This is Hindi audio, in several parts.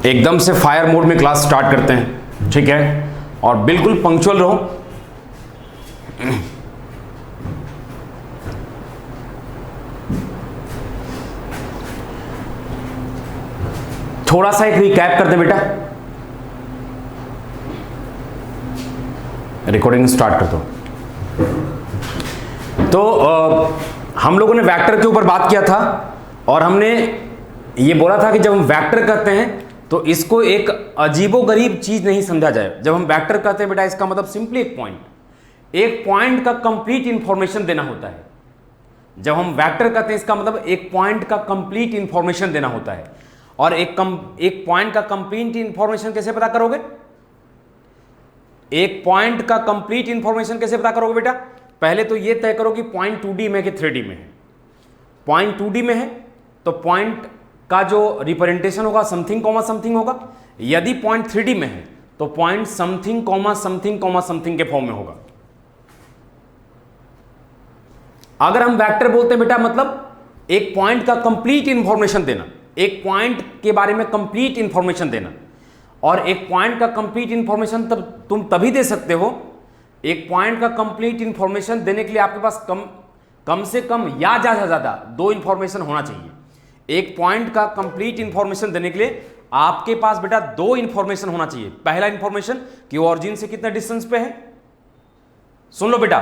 एकदम से फायर मोड में क्लास स्टार्ट करते हैं, ठीक है, और बिल्कुल पंक्चुअल रहो। थोड़ा सा एक रिकैप करते बेटा, रिकॉर्डिंग स्टार्ट कर दो। तो हम लोगों ने वेक्टर के ऊपर बात किया था और हमने ये बोला था कि जब हम वेक्टर करते हैं तो इसको एक अजीबोगरीब चीज नहीं समझा जाए। जब हम वेक्टर करते हैं बेटा, इसका मतलब सिंपली एक पॉइंट का कंप्लीट इंफॉर्मेशन देना होता है। जब हम वेक्टर करते हैं इसका मतलब एक पॉइंट का कंप्लीट इंफॉर्मेशन देना होता है। और एक पॉइंट का कंप्लीट इंफॉर्मेशन कैसे पता करोगे? एक पॉइंट का कंप्लीट इंफॉर्मेशन कैसे पता करोगे बेटा? पहले तो ये तय करो कि पॉइंट 2D में कि 3D में है। पॉइंट 2D में है तो पॉइंट का जो रिप्रेजेंटेशन होगा समथिंग कॉमा समथिंग होगा। यदि पॉइंट 3D में है तो point something comma something comma something के फॉर्म में होगा। अगर हम वेक्टर बोलते हैं बेटा, मतलब एक पॉइंट का कंप्लीट इंफॉर्मेशन देना, एक पॉइंट के बारे में कंप्लीट इंफॉर्मेशन देना। और एक पॉइंट का कंप्लीट इंफॉर्मेशन तुम तभी दे सकते हो, एक पॉइंट का कंप्लीट इंफॉर्मेशन देने के लिए आपके पास कम से कम या ज्यादा 2 इंफॉर्मेशन होना चाहिए। एक पॉइंट का कंप्लीट इंफॉर्मेशन देने के लिए आपके पास बेटा 2 इंफॉर्मेशन होना चाहिए। पहला इंफॉर्मेशन कि ओरिजिन से कितना डिस्टेंस पे है। सुन लो बेटा,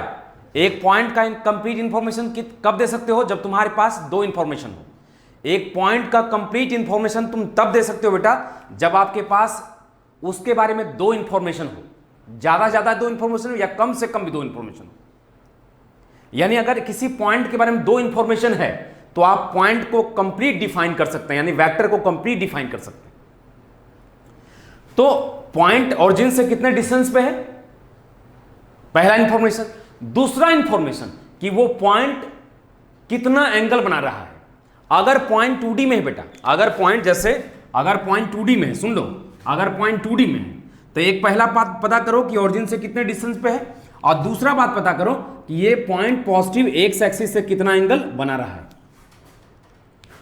एक पॉइंट का कंप्लीट इंफॉर्मेशन कब दे सकते हो? जब तुम्हारे पास 2 इंफॉर्मेशन हो। एक पॉइंट का कंप्लीट इंफॉर्मेशन तुम तब दे सकते हो बेटा जब आपके पास उसके बारे में 2 इंफॉर्मेशन हो, ज्यादा 2 इंफॉर्मेशन हो या कम से कम भी 2 इंफॉर्मेशन हो। यानी अगर किसी पॉइंट के बारे में 2 इंफॉर्मेशन है तो आप पॉइंट को कंप्लीट डिफाइन कर सकते हैं, यानी वेक्टर को कंप्लीट डिफाइन कर सकते हैं। तो पॉइंट ओरिजिन से कितने डिस्टेंस पे है, पहला इंफॉर्मेशन। दूसरा इंफॉर्मेशन कि वो पॉइंट कितना एंगल बना रहा है। अगर पॉइंट 2D में है बेटा, अगर पॉइंट 2D में है, सुन लो, अगर पॉइंट 2D में है तो एक पहला बात पता करो कि ओरिजिन से कितने डिस्टेंस पे है, और दूसरा बात पता करो कि ये पॉइंट पॉजिटिव एक्स एक्सिस से कितना एंगल बना रहा है।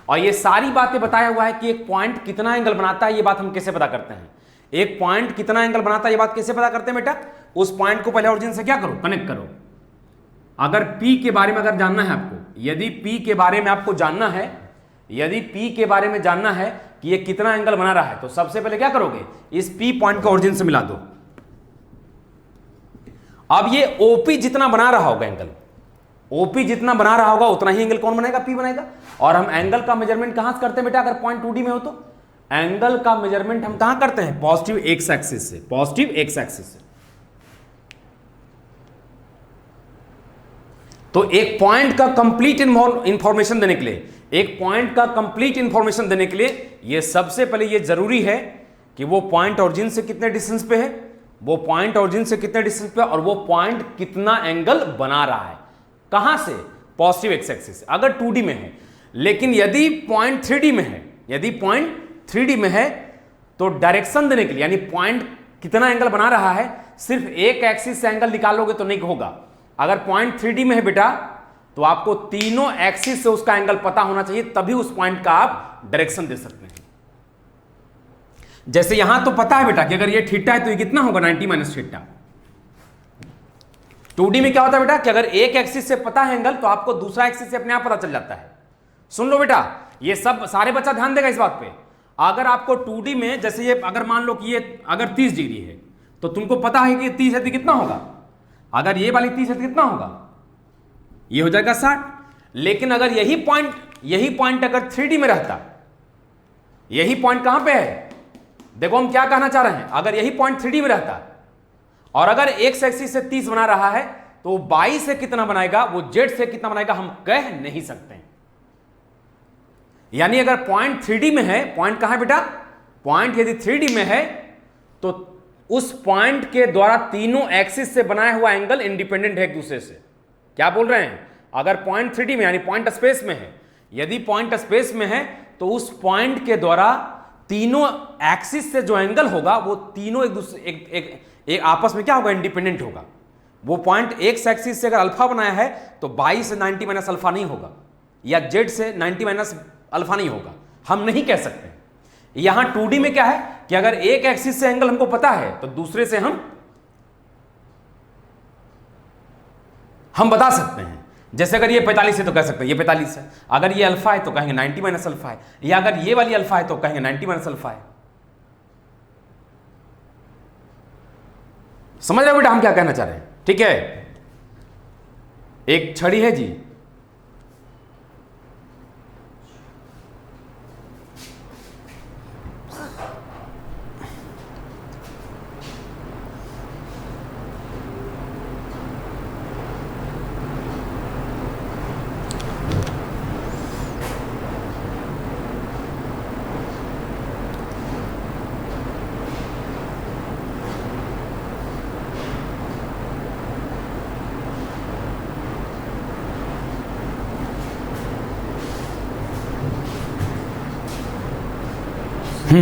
और ये सारी बातें बताया हुआ है कि एक पॉइंट कितना एंगल बनाता है। ये बात हम कैसे पता करते हैं? एक पॉइंट कितना एंगल बनाता है ये बात कैसे पता करते हैं बेटा? उस पॉइंट को पहले ओरिजिन से क्या करो, कनेक्ट करो। अगर P के बारे में अगर जानना है आपको, यदि P के बारे में आपको जानना है, यदि P के बारे में जानना है कि ये कितना एंगल बना रहा है, तो सबसे पहले क्या करोगे, इस P पॉइंट को ओरिजिन से मिला दो। अब ये OP जितना बना रहा होगा एंगल, OP जितना बना रहा होगा उतना ही एंगल कौन बनाएगा, P बनाएगा। और हम एंगल का मेजरमेंट कहां से करते हैं बेटा? अगर पॉइंट 2D में हो तो एंगल का मेजरमेंट हम कहां करते हैं? पॉजिटिव एक्स एक्सिस से, पॉजिटिव एक्स एक्सिस से। तो एक पॉइंट का कंप्लीट इंफॉर्मेशन देने के लिए, एक पॉइंट का कंप्लीट इंफॉर्मेशन देने के लिए ये सबसे पहले ये जरूरी है कि वो पॉइंट ओरिजिन से कितने डिस्टेंस पे है, वो पॉइंट ओरिजिन से कितने डिस्टेंस पे, और वो पॉइंट कितना एंगल बना रहा है, कहां से? पॉजिटिव एक्स एक्सिस से, अगर 2D में है। लेकिन यदि पॉइंट 3D में है, यदि पॉइंट 3D में है तो डायरेक्शन देने के लिए, यानी पॉइंट कितना एंगल बना रहा है, सिर्फ एक एक्सिस से एंगल निकालोगे तो नहीं होगा। अगर पॉइंट 3D में है बेटा तो आपको तीनों एक्सिस से उसका एंगल पता होना चाहिए, तभी उस पॉइंट का आप डायरेक्शन दे सकते हैं। जैसे यहां तो पता है बेटा कि अगर ये थीटा है तो ये कितना होगा, 90 माइनस थीटा। 2D में क्या होता है बेटा कि अगर एक एक्सिस से पता है एंगल तो आपको दूसरा एक्सिस से अपने आप पता चल जाता है। सुन लो बेटा, ये सब सारे बच्चा ध्यान देगा इस बात पे। अगर आपको 2D में, जैसे ये अगर मान लो कि ये अगर 30 डिग्री है तो तुमको पता है कि 30 है तो कितना होगा, अगर ये वाली 30 है तो कितना होगा, ये हो जाएगा 60। लेकिन अगर यही पॉइंट अगर 3D में रहता, यही पॉइंट कहां पे है, देखो हम क्या कहना चाह रहे हैं, अगर यही पॉइंट 3D में रहता और अगर एक्स एक्सिस से 30 बना रहा है तो y से कितना बनाएगा, वो z से कितना बनाएगा, हम कह नहीं सकते। यानी अगर पॉइंट 3D में है, पॉइंट कहां है बेटा, पॉइंट यदि 3D में है तो उस पॉइंट के द्वारा तीनों एक्सिस से बनाया हुआ एंगल इंडिपेंडेंट है एक दूसरे से। क्या बोल रहे हैं? अगर पॉइंट 3D में यानी पॉइंट स्पेस में है, यदि पॉइंट स्पेस में है तो उस पॉइंट के द्वारा तीनों एक्सिस से जो एंगल होगा वो तीनों एक दूसरे एक आपस में क्या होगा, इंडिपेंडेंट होगा। वो पॉइंट एक्स एक्सिस से अगर अल्फा बनाया है तो बाई से 90 माइनस अल्फा नहीं होगा, या जेड से 90 माइनस अल्फा नहीं होगा, हम नहीं कह सकते। यहां 2D में क्या है कि अगर एक एक्सिस से एंगल हमको पता है तो दूसरे से हम बता सकते हैं। जैसे अगर ये 45 है तो कह सकते हैं ये 45 है, अगर ये अल्फा है तो कहेंगे 90 माइनस अल्फा है, या अगर ये वाली अल्फा है तो कहेंगे 90 माइनस अल्फा है। समझ रहे हो बेटा हम क्या कहना चाह रहे हैं? ठीक है, एक छड़ी है जी,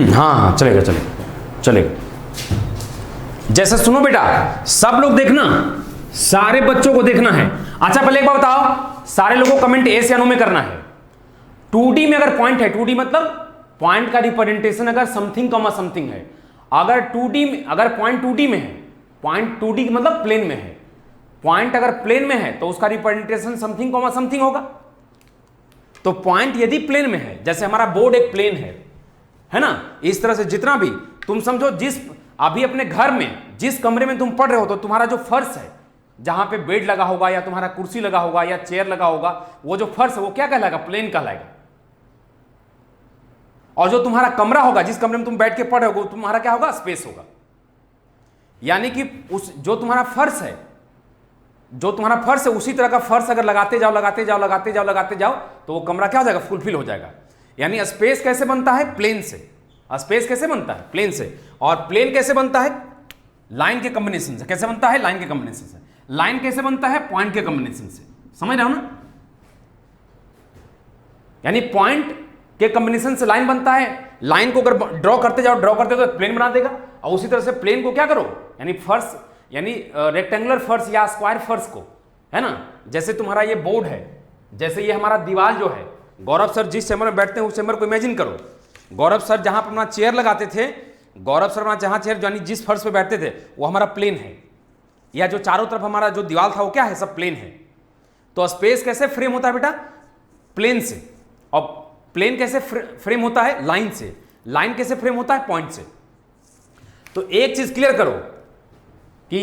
हाँ चलेगा चलेगा चलेगा। जैसे सुनो बेटा, सब लोग देखना, सारे बच्चों को देखना है। अच्छा पहले एक बात बताओ, सारे लोगों को कमेंट एस या नो में करना है। 2D में अगर पॉइंट है, 2D मतलब पॉइंट का रिप्रेजेंटेशन अगर समथिंग कॉमा समथिंग है, अगर 2D में, अगर पॉइंट 2D में है, पॉइंट 2D मतलब प्लेन में है, पॉइंट अगर प्लेन में है तो उसका रिप्रेजेंटेशन समथिंग कॉमा समथिंग होगा। तो पॉइंट यदि प्लेन में है, जैसे हमारा बोर्ड एक प्लेन है ना, इस तरह से जितना भी तुम समझो, जिस अभी अपने घर में जिस कमरे में तुम पढ़ रहे हो तो तुम्हारा जो फर्श है, जहां पे बेड लगा होगा या तुम्हारा कुर्सी लगा होगा या चेयर लगा होगा, वो जो फर्श है वो क्या कहलाएगा, प्लेन कहलाएगा। और जो तुम्हारा कमरा होगा, जिस कमरे में तुम बैठ के पढ़ रहे हो, तुम्हारा क्या होगा, स्पेस होगा। यानी कि उस जो तुम्हारा फर्श है, जो तुम्हारा फर्श है उसी तरह का फर्श अगर लगाते जाओ लगाते जाओ लगाते जाओ लगाते जाओ तो वो कमरा क्या हो जाएगा, फुलफिल हो जाएगा। यानी स्पेस कैसे बनता है, प्लेन से। स्पेस कैसे बनता है, प्लेन से। और प्लेन कैसे बनता है, लाइन के कॉम्बिनेशन से। कैसे बनता है, लाइन के कॉम्बिनेशन से। लाइन कैसे बनता है, पॉइंट के कॉम्बिनेशन से। समझ रहे हो ना, यानी पॉइंट के कॉम्बिनेशन से लाइन बनता है। लाइन को अगर ड्रॉ करते जाओ तो प्लेन बना देगा। और उसी तरह से प्लेन को क्या करो, यानी फर्श, यानी रेक्टेंगुलर फर्श या स्क्वायर फर्श को, है ना, जैसे तुम्हारा ये बोर्ड है, जैसे ये हमारा दीवार जो है, गौरव सर जिस चैम्बर में बैठते हैं उस चैम्बर को इमेजिन करो। गौरव सर जहां पर अपना चेयर लगाते थे, गौरव सर अपना जहां चेयर यानी जिस फर्श पे बैठते थे वो हमारा प्लेन है, या जो चारों तरफ हमारा जो दीवार था वो क्या है, सब प्लेन है। तो स्पेस कैसे फ्रेम होता है बेटा, प्लेन से। और प्लेन कैसे फ्रेम होता है, लाइन से। लाइन कैसे फ्रेम होता है, पॉइंट से। तो एक चीज क्लियर करो कि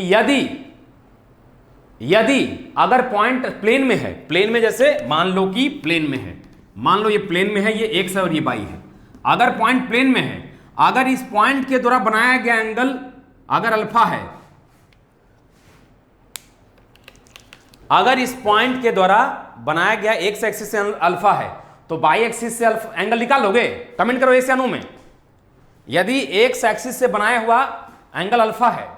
यदि अगर पॉइंट प्लेन में है, प्लेन में जैसे मान लो कि प्लेन में है, मान लो ये प्लेन में है, ये एक्स है और ये वाई है। अगर पॉइंट प्लेन में है, अगर इस पॉइंट के द्वारा बनाया गया एंगल अगर अल्फा है, अगर इस पॉइंट के द्वारा बनाया गया एक्स एक्सिस से अल्फा है तो वाई एक्सिस से एंगल निकालोगे? कमेंट करो एस या नो में। यदि एक्स एक्सिस से बनाया हुआ एंगल अल्फा है,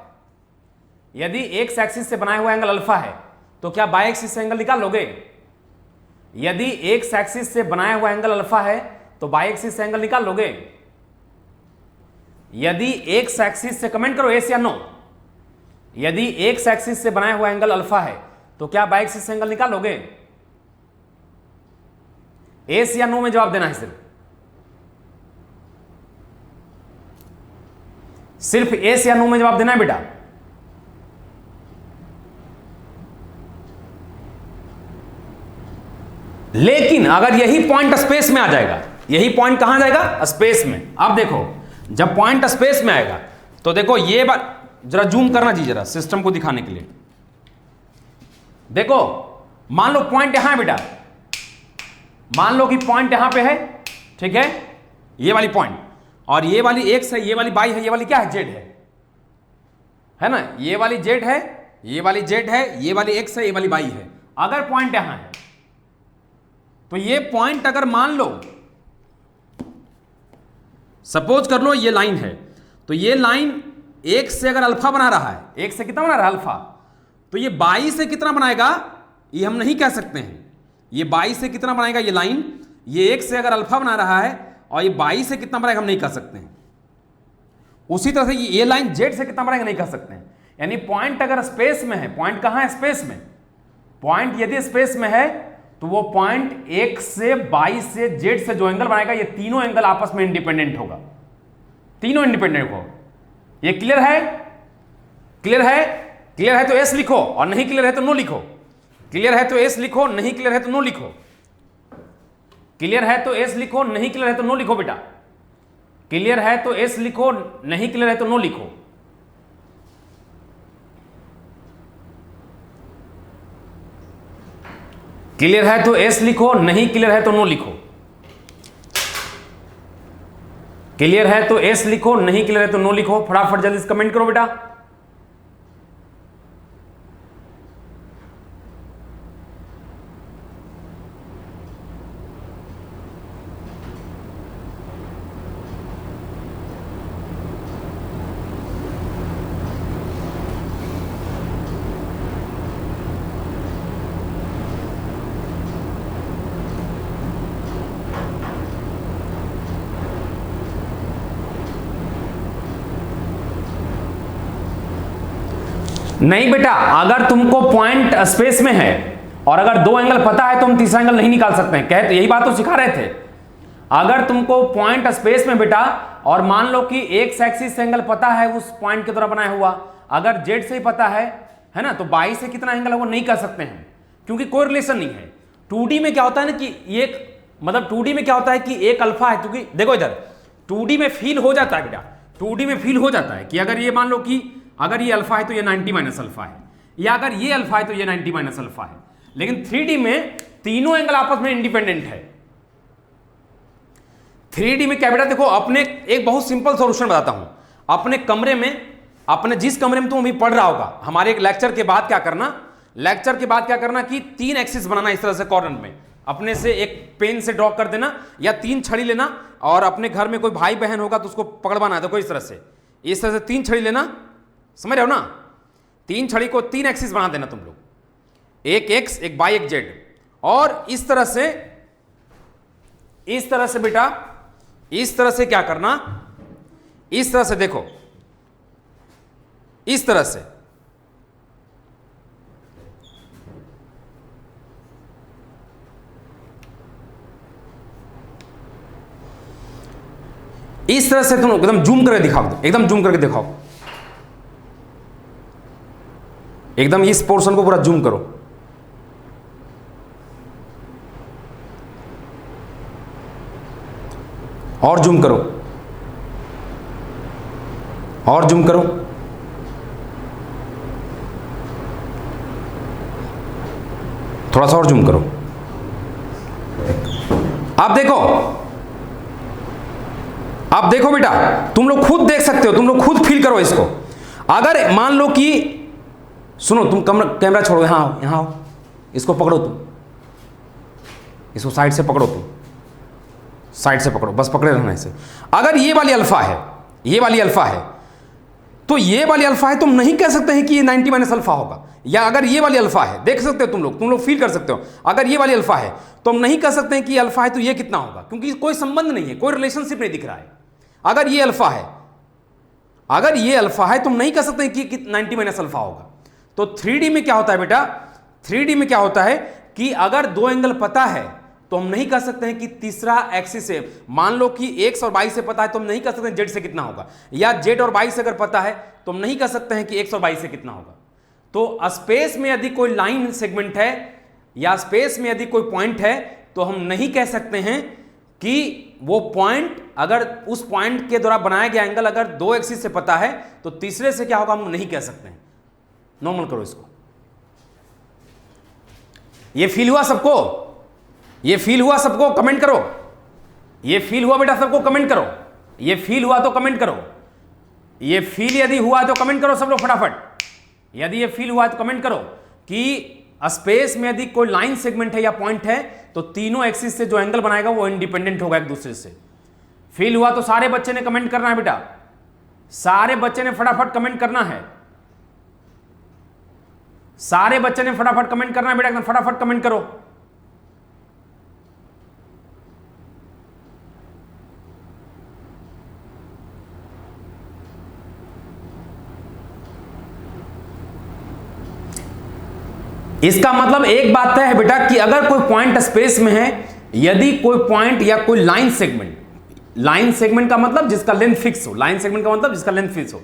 यदि एक्स एक्सिस से बनाया हुआ एंगल अल्फा है तो क्या वाई एक्सिस से एंगल निकालोगे? यदि एक्स एक्सिस से बनाया हुआ एंगल अल्फा है तो वाई एक्सिस से एंगल निकाल लोगे? यदि एक्स एक्सिस से, कमेंट करो एस या नो, यदि एक्स एक्सिस से बनाया हुआ एंगल अल्फा है तो क्या वाई एक्सिस से एंगल निकाल लोगे? एस या नो में जवाब देना है। सिर्फ एस या नो में जवाब देना है बेटा। लेकिन अगर यही पॉइंट स्पेस में आ जाएगा, यही पॉइंट कहां जाएगा, स्पेस में। अब देखो जब पॉइंट स्पेस में आएगा तो देखो ये बात जरा जूम करना जी, जरा सिस्टम को दिखाने के लिए। देखो मान लो पॉइंट यहां है बेटा, मान लो कि पॉइंट यहां पे है, ठीक है, ये वाली पॉइंट, और ये वाली एक्स है, ये वाली वाई है, ये वाली क्या है, जेड है ना, ये वाली जेड है, ये वाली जेड है, ये वाली एक्स है, ये वाली वाई है। अगर पॉइंट यहां है तो ये पॉइंट अगर मान लो, सपोज कर लो ये लाइन है, तो ये लाइन एक से अगर अल्फा बना रहा है, एक से कितना बना रहा है, अल्फा, तो ये 22 से कितना बनाएगा ये हम नहीं कह सकते हैं। ये 22 से कितना बनाएगा ये लाइन, ये एक से अगर अल्फा बना रहा है और ये बाई से कितना बनाएगा हम नहीं कह सकते हैं। उसी तरह से ये लाइन जेड से कितना बनाएगा नहीं कह सकते हैं। यानी पॉइंट अगर स्पेस में है, पॉइंट कहां है स्पेस में, पॉइंट यदि स्पेस में है तो वो पॉइंट x से y से z से जो एंगल बनाएगा ये तीनों एंगल आपस में इंडिपेंडेंट होगा, तीनों इंडिपेंडेंट होगा। ये क्लियर है? क्लियर है? क्लियर है तो एस लिखो और नहीं क्लियर है तो नो लिखो। क्लियर है तो एस लिखो, नहीं क्लियर है तो नो लिखो। क्लियर है तो एस लिखो, नहीं क्लियर है तो नो लिखो बेटा। क्लियर है तो एस लिखो, नहीं क्लियर है तो नो लिखो। क्लियर है तो एस लिखो, नहीं क्लियर है तो नो लिखो। क्लियर है तो एस लिखो, नहीं क्लियर है तो नो लिखो। फटाफट जल्दी से कमेंट करो बेटा। नहीं बेटा, अगर तुमको पॉइंट स्पेस में है और अगर दो एंगल पता है तो हम तीसरा एंगल नहीं निकाल सकते हैं। कहते यही बात तो सिखा रहे थे। अगर तुमको पॉइंट स्पेस में बेटा और मान लो कि एक्स एक्सिस से एंगल पता है उस पॉइंट के द्वारा बनाया हुआ, अगर जेड से ही पता है ना, तो बाई से कितना एंगल है वो नहीं कर सकते हैं क्योंकि कोई रिलेशन नहीं है। 2D में क्या होता है ना कि एक मतलब 2D में क्या होता है कि एक अल्फा है, क्योंकि देखो इधर 2D में फील हो जाता है बेटा, 2D में फील हो जाता है कि अगर ये मान लो कि अगर ये अल्फा है तो ये 90 माइनस अल्फा है, या अगर ये अल्फा है तो ये 90 माइनस अल्फा है। लेकिन 3D में तीनों एंगल आपस में इंडिपेंडेंट है। 3D में क्या बेटा, देखो अपने एक बहुत सिंपल सॉल्यूशन बताता हूं। अपने कमरे में, अपने जिस कमरे में तुम अभी पढ़ रहा होगा, हमारे एक लेक्चर के बाद क्या करना, लेक्चर के बाद क्या करना कि 3 एक्सिस बनाना इस तरह से कॉर्नर में, अपने से एक पेन से ड्रॉ कर देना या 3 छड़ी लेना, और अपने घर में कोई भाई बहन होगा तो उसको पकड़वाना है, तो कोई इस तरह से 3 छड़ी लेना, समझ रहे हो ना। 3 छड़ी को 3 एक्सिस बना देना तुम लोग, एक एक्स, एक वाई, एक जेड, और इस तरह से बेटा, इस तरह से क्या करना, इस तरह से देखो, इस तरह से तुम एकदम जूम करके दिखाओ, एकदम जूम करके दिखाओ, एकदम इस पोर्शन को पूरा जूम करो। और जूम करो, और जूम करो, थोड़ा सा और जूम करो। आप देखो बेटा, तुम लोग खुद देख सकते हो, तुम लोग खुद फील करो इसको। अगर मान लो कि सुनो, तुम कैमरा छोड़ो, यहां आओ, यहां आओ, इसको पकड़ो, तुम इसको साइड से पकड़ो, तुम साइड से पकड़ो, बस पकड़े रहना इसे। अगर ये वाली अल्फा है, ये वाली अल्फा है, तो ये वाली अल्फा है, तुम नहीं कह सकते हैं कि ये 90 माइनस अल्फा होगा। या अगर ये वाली अल्फा है, देख सकते हो तुम लोग फील कर सकते हो। अगर ये वाली अल्फा है तो हम नहीं कह सकते हैं कि ये अल्फा है तो ये कितना होगा, क्योंकि कोई संबंध नहीं है, कोई रिलेशनशिप नहीं दिख रहा है। अगर ये अल्फा है, अगर ये अल्फा है, तुम नहीं कह सकते हैं कि 90 माइनस अल्फा होगा। तो 3D में क्या होता है बेटा, 3D में क्या होता है कि अगर दो एंगल पता है तो हम नहीं कह सकते हैं कि तीसरा एक्सिस से, मान लो कि एक्स और वाई से पता है तो हम नहीं कह सकते जेड से कितना होगा, या जेड और वाई से अगर पता है तो हम नहीं कह सकते हैं कि एक्स और वाई से कितना होगा। तो स्पेस में यदि कोई लाइन सेगमेंट है या स्पेस में यदि कोई पॉइंट है तो हम नहीं कह सकते हैं कि वो पॉइंट, अगर उस पॉइंट के द्वारा बनाया गया एंगल अगर 2 एक्सिस से पता है तो तीसरे से क्या होगा हम नहीं कह सकते हैं। नॉर्मल करो इसको। ये फील हुआ सबको? ये फील हुआ सबको? कमेंट करो। ये फील हुआ बेटा सबको? कमेंट करो। ये फील हुआ तो कमेंट करो। ये फील यदि हुआ तो कमेंट करो सब लोग फटाफट। यदि ये फील हुआ तो कमेंट करो कि स्पेस में यदि कोई लाइन सेगमेंट है या पॉइंट है तो तीनों एक्सिस से जो एंगल बनाएगा वो इंडिपेंडेंट होगा एक दूसरे से। फील हुआ तो सारे बच्चे ने कमेंट करना है बेटा, सारे बच्चे ने फटाफट कमेंट करना है, सारे बच्चे ने फटाफट कमेंट करना है बेटा, एकदम फटाफट कमेंट करो। इसका मतलब एक बात तय है बेटा कि अगर कोई पॉइंट स्पेस में है, यदि कोई पॉइंट या कोई लाइन सेगमेंट का मतलब जिसका लेंथ फिक्स हो, लाइन सेगमेंट का मतलब जिसका लेंथ फिक्स हो,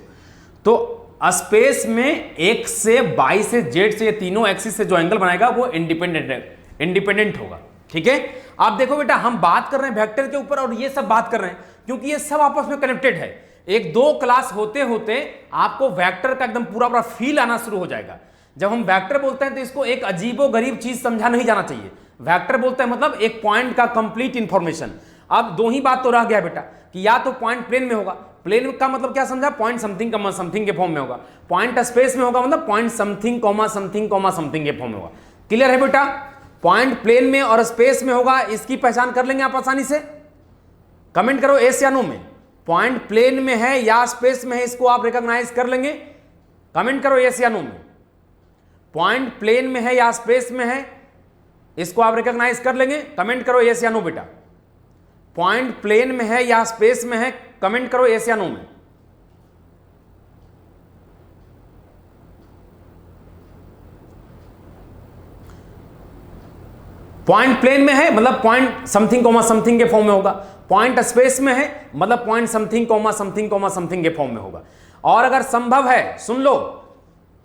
तो स्पेस में x से y से z से ये तीनों एक्सिस से जो एंगल बनाएगा वो इंडिपेंडेंट होगा। ठीक है, आप देखो बेटा हम बात कर रहे हैं वेक्टर के ऊपर और ये सब बात कर रहे हैं क्योंकि ये सब आपस में कनेक्टेड है। एक दो क्लास होते होते आपको वेक्टर का एकदम पूरा फील आना शुरू हो जाएगा। जब हम वेक्टर बोलते हैं तो इसको एक अजीबो गरीब चीज समझा नहीं जाना चाहिए। वेक्टर बोलते हैं मतलब एक पॉइंट का कंप्लीट इंफॉर्मेशन। अब दो ही बात तो रह गया बेटा कि या तो पॉइंट प्लेन में होगा, प्लेन का मतलब क्या समझा, पॉइंट समथिंग कॉमा समथिंग के फॉर्म में होगा, पॉइंट स्पेस में होगा मतलब point something comma something comma something के फॉर्म में होगा। क्लियर है बेटा, पॉइंट प्लेन में और स्पेस में होगा, इसकी पहचान कर लेंगे आप आसानी से। कमेंट करो एस या नो में, पॉइंट प्लेन में है या स्पेस में है, इसको आप रिकॉग्नाइज कर लेंगे। कमेंट करो एस या नो में, पॉइंट प्लेन में है या स्पेस में है, इसको आप रिकॉग्नाइज कर लेंगे। कमेंट करो यस या नो बेटा, पॉइंट प्लेन में है या स्पेस में है, कमेंट करो यस या नो में। पॉइंट प्लेन में है मतलब पॉइंट समथिंग कॉमा समथिंग के फॉर्म में होगा, पॉइंट स्पेस में है मतलब point something comma something comma something के फॉर्म में होगा। और अगर संभव है, सुन लो,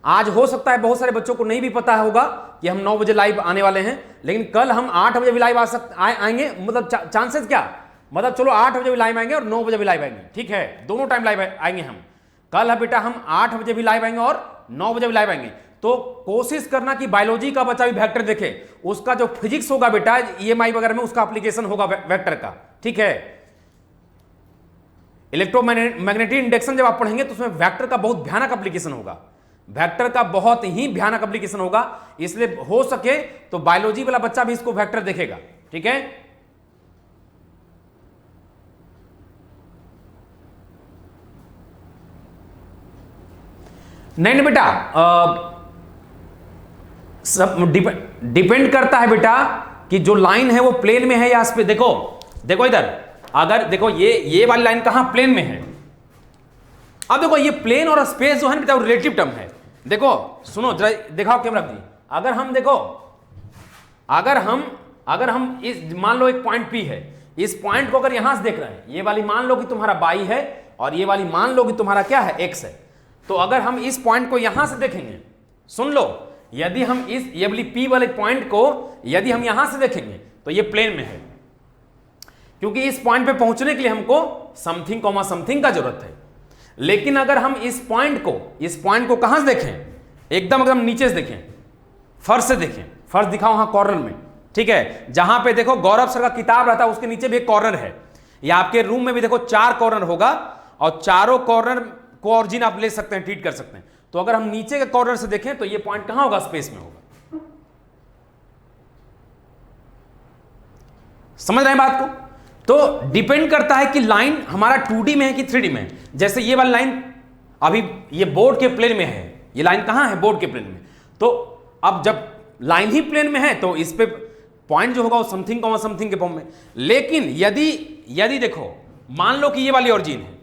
आज हो सकता है बहुत सारे बच्चों को नहीं भी पता होगा कि हम 9 बजे लाइव आने वाले हैं, लेकिन कल हम 8 बजे भी लाइव आएंगे। मतलब चांसेस क्या, मतलब चलो 8 बजे भी लाइव आएंगे और 9 बजे भी लाइव आएंगे। ठीक है, दोनों टाइम लाइव आएंगे हम। कल है बेटा हम 8 बजे भी लाइव आएंगे और 9 बजे भी लाइव आएंगे। तो कोशिश करना कि बायोलॉजी का बच्चा भी वेक्टर देखे, उसका जो फिजिक्स होगा बेटा EMI वगैरह में उसका एप्लीकेशन होगा वेक्टर का। ठीक है, इलेक्ट्रोमैग्नेटिक इंडक्शन जब आप पढ़ेंगे तो उसमें वेक्टर का बहुत भयानक एप्लीकेशन होगा, वेक्टर का बहुत ही भयानक एप्लीकेशन होगा। इसलिए हो सके तो बायोलॉजी वाला बच्चा भी इसको वेक्टर देखेगा। ठीक है, नहीं बेटा सब डिपेंड करता है बेटा कि जो लाइन है वो प्लेन में है या इस पे। देखो इधर, अगर देखो ये वाली लाइन कहां प्लेन में है। अब देखो ये प्लेन और स्पेस जो है बेटा रिलेटिव टर्म है। देखो सुनो जरा, दिखाओ कैमरा दी। अगर हम देखो, अगर हम इस मान लो एक पॉइंट P है, इस पॉइंट को अगर यहां से देख रहे हैं, ये वाली मान लो कि तुम्हारा y है और ये वाली मान लो कि तुम्हारा क्या है x है। तो अगर हम इस पॉइंट को यहां से देखेंगे, सुन लो, यदि हम ये वाली P वाले पॉइंट को यदि हम यहां से देखेंगे तो ये प्लेन में है, क्योंकि इस पॉइंट पे पहुंचने के लिए हमको समथिंग कॉमा समथिंग का जरूरत है। लेकिन अगर हम इस पॉइंट को कहां से देखें, एकदम नीचे से देखें, फर्श से देखें, फर्श दिखाओ वहां कॉर्नर में। ठीक है, जहां पे देखो गौरव सर का किताब रहता है उसके नीचे भी एक कॉर्नर है, या आपके रूम में भी देखो 4 कॉर्नर होगा और चारों कॉर्नर को ऑरिजिन आप ले सकते हैं, ट्रीट कर सकते हैं। तो अगर हम नीचे के कॉर्नर से देखें तो ये पॉइंट कहां होगा, स्पेस में होगा। समझ रहे हैं बात को? तो डिपेंड करता है कि लाइन हमारा 2D में है कि 3D में है। जैसे ये वाली लाइन अभी ये बोर्ड के प्लेन में है, ये लाइन कहां है, बोर्ड के प्लेन में। तो अब जब लाइन ही प्लेन में है तो इस पे पॉइंट जो होगा वो समथिंग कॉमा समथिंग के फॉर्म में। लेकिन यदि देखो मान लो कि ये वाली ओरिजिन है,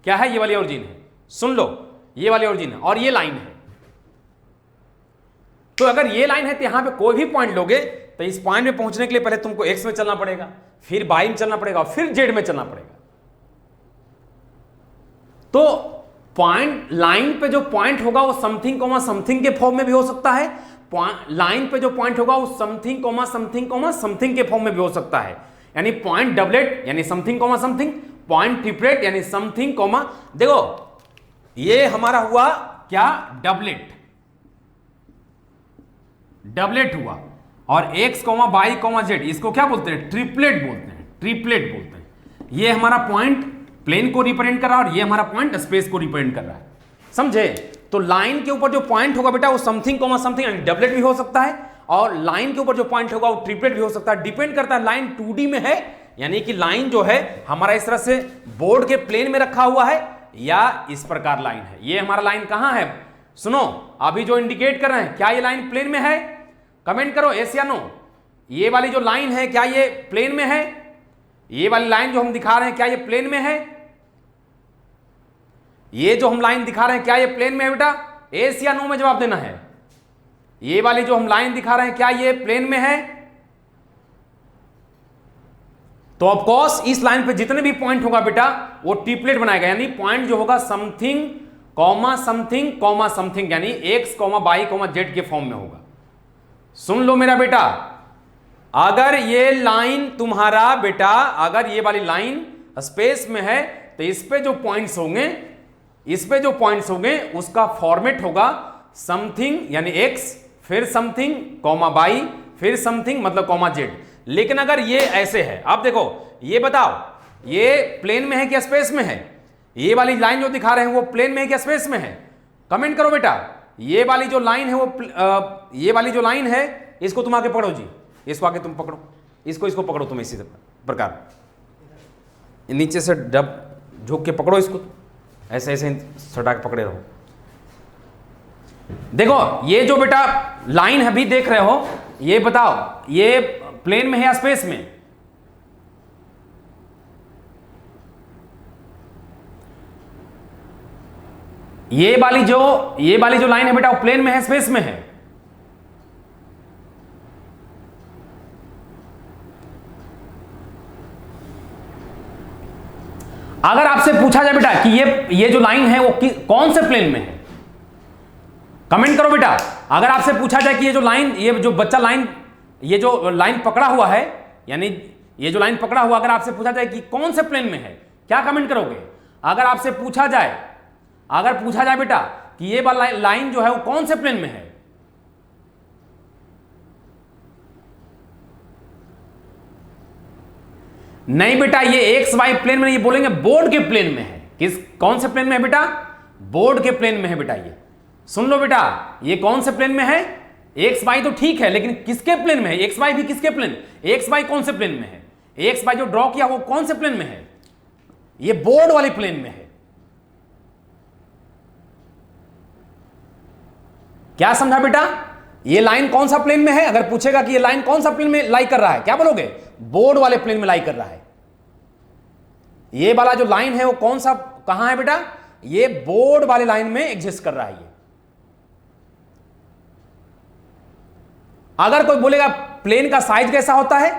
क्या है, ये वाली ओरिजिन है, सुन लो, ये वाली ओरिजिन है और ये लाइन है। तो अगर ये लाइन है तो यहां पे कोई भी पॉइंट लोगे तो इस पॉइंट में पहुंचने के लिए पहले तुमको x में चलना पड़ेगा, फिर y में चलना पड़ेगा, फिर z में चलना पड़ेगा। तो पॉइंट लाइन पे जो पॉइंट होगा वो समथिंग कॉमा समथिंग के फॉर्म में भी हो सकता है, लाइन पे जो पॉइंट होगा वो something comma something comma something के फॉर्म में भी हो सकता है। यानी पॉइंट डबलेट यानी something comma something, point triplet यानी समथिंग कॉमा, देखो ये हमारा हुआ क्या, डबलेट हुआ। और x comma y comma z इसको क्या बोलते हैं, ट्रिपलेट बोलते हैं। ये हमारा पॉइंट प्लेन को रिप्रेजेंट कर रहा है और ये हमारा पॉइंट स्पेस को रिप्रेजेंट कर रहा है। समझे? तो लाइन के ऊपर जो पॉइंट होगा बेटा वो समथिंग कॉमा समथिंग यानी डबलेट भी हो सकता है, और लाइन के ऊपर जो पॉइंट होगा वो ट्रिपलेट भी हो सकता है। डिपेंड करता है लाइन 2D में है, यानी कि लाइन जो है हमारा इस तरह से बोर्ड के प्लेन में रखा हुआ है, या इस प्रकार लाइन है। ये हमारा लाइन कहां है, सुनो अभी जो इंडिकेट कर रहे हैं, क्या ये लाइन प्लेन में है? कमेंट करो यस या नो। ये वाली जो लाइन है क्या ये प्लेन में है? ये वाली लाइन जो हम दिखा रहे हैं क्या ये प्लेन में है? ये जो हम लाइन दिखा रहे हैं क्या ये प्लेन में है बेटा? यस या नो में जवाब देना है। ये वाली जो हम लाइन दिखा रहे हैं क्या ये प्लेन में है? तो ऑफ कोर्स इस लाइन पे जितने भी पॉइंट होगा बेटा वो ट्रिपलेट बनाएगा, यानी पॉइंट जो होगा something comma something comma something, यानी X comma Y comma Z के फॉर्म में होगा। सुन लो मेरा बेटा, अगर ये लाइन तुम्हारा बेटा, अगर ये वाली लाइन स्पेस में है तो इस पे जो पॉइंट्स होंगे, इस पे जो पॉइंट्स होंगे उसका फॉर्मेट होगा समथिंग यानी एक्स, फिर समथिंग कॉमा वाई, फिर समथिंग मतलब कॉमा जेड। लेकिन अगर ये ऐसे है, आप देखो ये बताओ ये प्लेन में है कि स्पेस में है? ये वाली लाइन जो दिखा रहे हैं वो प्लेन में है कि स्पेस में है? कमेंट करो बेटा। ये वाली जो लाइन है वो ये वाली जो लाइन है इसको तुम आके पकड़ो जी, इसको आके तुम पकड़ो, इसको पकड़ो तुम इसी प्रकार, नीचे से डब झुक के पकड़ो इसको, ऐसे ऐसे सटा के पकड़े रहो। देखो ये जो बेटा लाइन है अभी देख रहे हो, ये बताओ ये प्लेन में है या स्पेस में? ये वाली जो लाइन है बेटा वो प्लेन में है स्पेस में है? अगर आपसे पूछा जाए बेटा कि ये जो लाइन है वो कौन से प्लेन में है, कमेंट करो बेटा। अगर आपसे पूछा जाए कि ये जो लाइन, ये जो बच्चा लाइन, ये जो लाइन पकड़ा हुआ है, यानी ये जो लाइन पकड़ा हुआ, अगर आपसे पूछा जाए कि कौन से प्लेन में है, क्या कमेंट करोगे? अगर आपसे पूछा जाए, अगर पूछा जाए बेटा कि ये वाला लाइन जो है वो कौन से प्लेन में है, नहीं बेटा ये एक्स वाई प्लेन में, ये बोलेंगे बोर्ड के प्लेन में है। कौन से प्लेन में है बेटा? बोर्ड के प्लेन में है बेटा। ये सुन लो बेटा, ये कौन से प्लेन में है? एक्स वाई तो ठीक है, लेकिन किसके प्लेन में है? एक्स वाई भी किसके प्लेन? एक्स वाई कौन से प्लेन में है? एक्स वाई जो ड्रॉ किया वो कौन से प्लेन में है? ये बोर्ड वाले प्लेन में है। क्या समझा बेटा? ये लाइन कौन सा प्लेन में है? अगर पूछेगा कि ये लाइन कौन सा प्लेन में लाई कर रहा है, क्या बोलोगे? बोर्ड वाले प्लेन में लाई कर रहा है। ये वाला जो लाइन है वो कौन सा, कहां है बेटा? ये बोर्ड वाले लाइन में एग्जिस्ट कर रहा है। ये अगर कोई बोलेगा प्लेन का साइज कैसा होता है,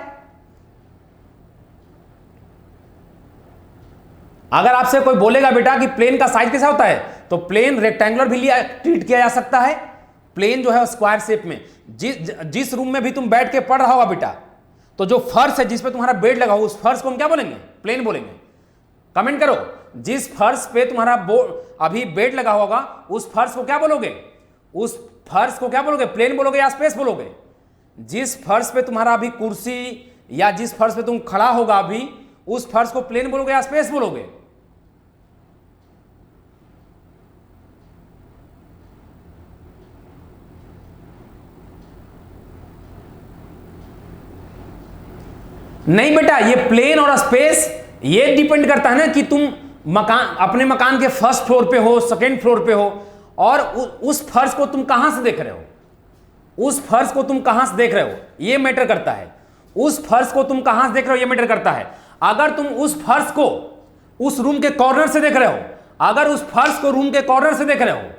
अगर आपसे कोई बोलेगा बेटा कि प्लेन का साइज कैसा होता है, तो प्लेन रेक्टेंगुलर भी ट्रीट किया जा सकता है, प्लेन जो है स्क्वायर शेप में। जिस रूम में भी तुम बैठ के पढ़ रहा होगा बेटा, तो जो फर्श है जिस पे तुम्हारा बेड लगा हो उस फर्श को हम क्या बोलेंगे? प्लेन बोलेंगे। कमेंट करो, जिस फर्श पे तुम्हारा अभी बेड लगा होगा उस फर्श को क्या बोलोगे? उस फर्श को क्या बोलोगे? प्लेन बोलोगे या स्पेस बोलोगे? जिस फर्श पे तुम्हारा अभी कुर्सी या जिस फर्श पे तुम खड़ा होगा अभी, उस फर्श को प्लेन बोलोगे या स्पेस बोलोगे? नहीं बेटा, ये प्लेन और स्पेस ये डिपेंड करता है ना कि तुम अपने मकान के फर्स्ट फ्लोर पे हो, सेकंड फ्लोर पे हो, और उस फर्श को तुम कहां से देख रहे हो, उस फर्श को तुम कहां से देख रहे हो ये मैटर करता है। उस फर्श को तुम कहां से देख रहे हो ये मैटर करता है। अगर तुम उस फर्श को उस रूम के कॉर्नर से देख रहे हो, अगर उस फर्श को रूम के कॉर्नर से देख रहे हो,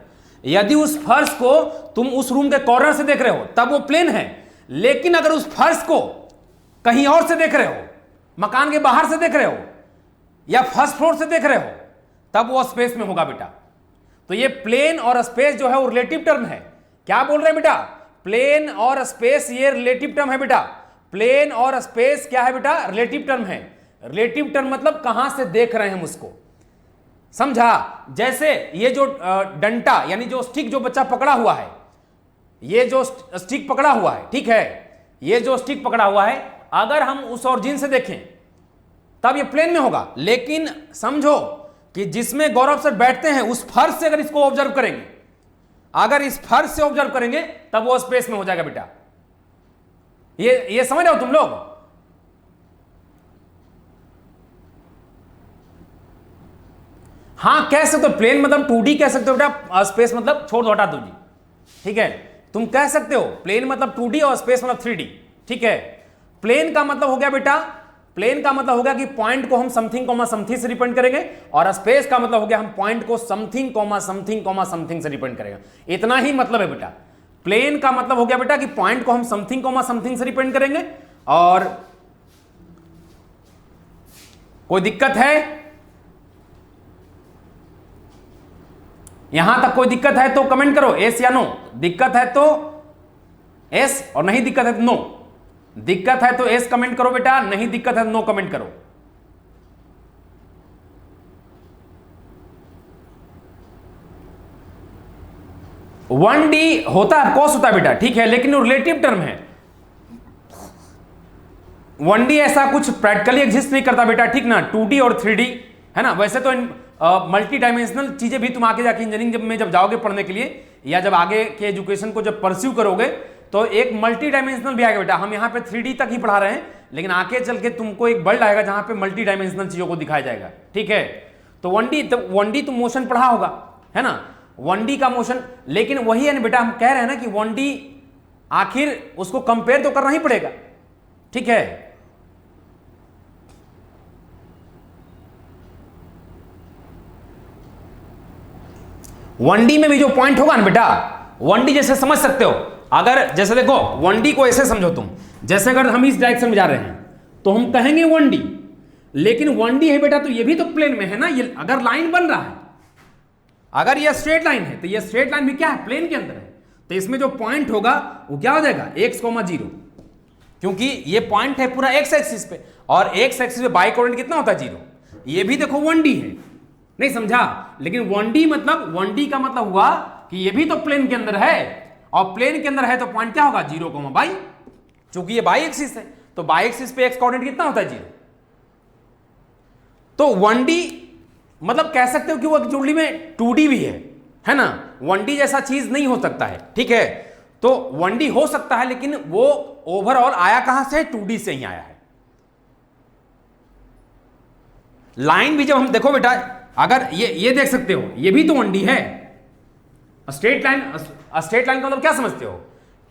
यदि उस फर्श को तुम उस रूम के कॉर्नर से देख रहे हो तब वो प्लेन है। लेकिन अगर उस फर्श को कहीं और से देख रहे हो, मकान के बाहर से देख रहे हो या फर्स्ट फ्लोर से देख रहे हो, तब वो स्पेस में होगा बेटा। तो ये प्लेन और स्पेस जो है वो रिलेटिव टर्म है। क्या बोल रहे हैं बेटा? प्लेन और स्पेस ये रिलेटिव टर्म है बेटा। प्लेन और स्पेस क्या है बेटा? रिलेटिव टर्म है। रिलेटिव टर्म मतलब कहां से देख रहे हैं हम उसको, समझा? जैसे ये जो डंटा यानी जो स्टिक जो बच्चा पकड़ा हुआ है, ये जो स्टिक पकड़ा हुआ है, ठीक है, ये जो स्टिक पकड़ा हुआ है, अगर हम उस ऑरिजिन से देखें तब ये प्लेन में होगा। लेकिन समझो कि जिसमें गौरव सर बैठते हैं उस फर्श से अगर इसको ऑब्जर्व करेंगे, अगर इस फर्श से ऑब्जर्व करेंगे तब वो स्पेस में हो जाएगा बेटा। ये समझ रहे हो तुम लोग? हाँ कह सकते हो, प्लेन मतलब 2D कह सकते हो बेटा, स्पेस मतलब छोड़ दो हटा दो जी, ठीक है, तुम कह सकते हो प्लेन मतलब 2D और स्पेस मतलब 3D, ठीक है। प्लेन का मतलब हो गया बेटा, प्लेन का मतलब हो गया कि पॉइंट को हम समथिंग कॉमा समथिंग से रिप्रेजेंट करेंगे, और स्पेस का मतलब हो गया हम पॉइंट को something comma something comma something से रिप्रेजेंट करेंगे। इतना ही मतलब है बेटा। प्लेन का मतलब हो गया बेटा कि पॉइंट को हम समथिंग कोमा समथिंग से रिप्रेजेंट करेंगे। और कोई दिक्कत है? यहां तक कोई दिक्कत है तो कमेंट करो, एस या नो। दिक्कत है तो एस, और नहीं दिक्कत है तो नो। दिक्कत है तो एस कमेंट करो बेटा, नहीं दिक्कत है तो नो कमेंट करो। वन डी होता है, ऑफकोर्स होता है बेटा, ठीक है, लेकिन वो रिलेटिव टर्म है। वन डी ऐसा कुछ प्रैक्टिकली एग्जिस्ट नहीं करता बेटा, ठीक ना। 2D और 3D है ना। वैसे तो मल्टी डायमेंशनल चीजें भी तुम आगे जाके इंजीनियरिंग में जब जाओगे पढ़ने के लिए, या जब आगे के एजुकेशन को जब परस्यू करोगे, तो एक मल्टी डायमेंशनल भी आएगा बेटा। हम यहाँ पे 3D तक ही पढ़ा रहे हैं, लेकिन आगे चल के तुमको एक वर्ल्ड आएगा जहां पे मल्टी डायमेंशनल चीजों को दिखाया जाएगा, ठीक है। तो 1D तो मोशन पढ़ा होगा, है ना, 1D का मोशन। लेकिन वही है ना बेटा, हम कह रहे हैं ना कि 1D आखिर उसको कंपेयर तो करना ही पड़ेगा, ठीक है। वन डी में भी जो पॉइंट होगा ना बेटा, 1D जैसे समझ सकते हो। अगर जैसे देखो 1D को ऐसे समझो तुम, जैसे अगर हम इस डायरेक्शन में जा रहे हैं तो हम कहेंगे 1D, लेकिन 1D है बेटा तो ये भी तो प्लेन में है ना। ये अगर लाइन बन रहा है, अगर ये स्ट्रेट लाइन है, तो ये स्ट्रेट लाइन भी क्या है, प्लेन के अंदर है। तो इसमें जो पॉइंट होगा वो क्या हो जाएगा, x, 0, क्योंकि ये पॉइंट है पूरा x एक्सिस पे, और x एक्सिस पे बाई कोऑर्डिनेट कितना होता है, 0। ये भी देखो 1D है, नहीं समझा। लेकिन 1D मतलब 1D का मतलब हुआ कि ये भी तो प्लेन के अंदर है, और प्लेन के अंदर है तो पॉइंट क्या होगा, 0, बाई। चूंकि ये बाई एक्सिस है तो बाई एक्सिस पे x कोऑर्डिनेट कितना होता है, 0। तो 1D मतलब कह सकते हो कि वो एक्चुअली में 2D भी है ना। 1D जैसा चीज नहीं हो सकता है, ठीक है। तो 1D हो सकता है, लेकिन वो ओवरऑल आया कहां से, 2D से ही आया है। लाइन भी जब हम देखो बेटा, अगर ये देख सकते हो, ये भी तो 1D है। स्ट्रेट लाइन का मतलब क्या समझते हो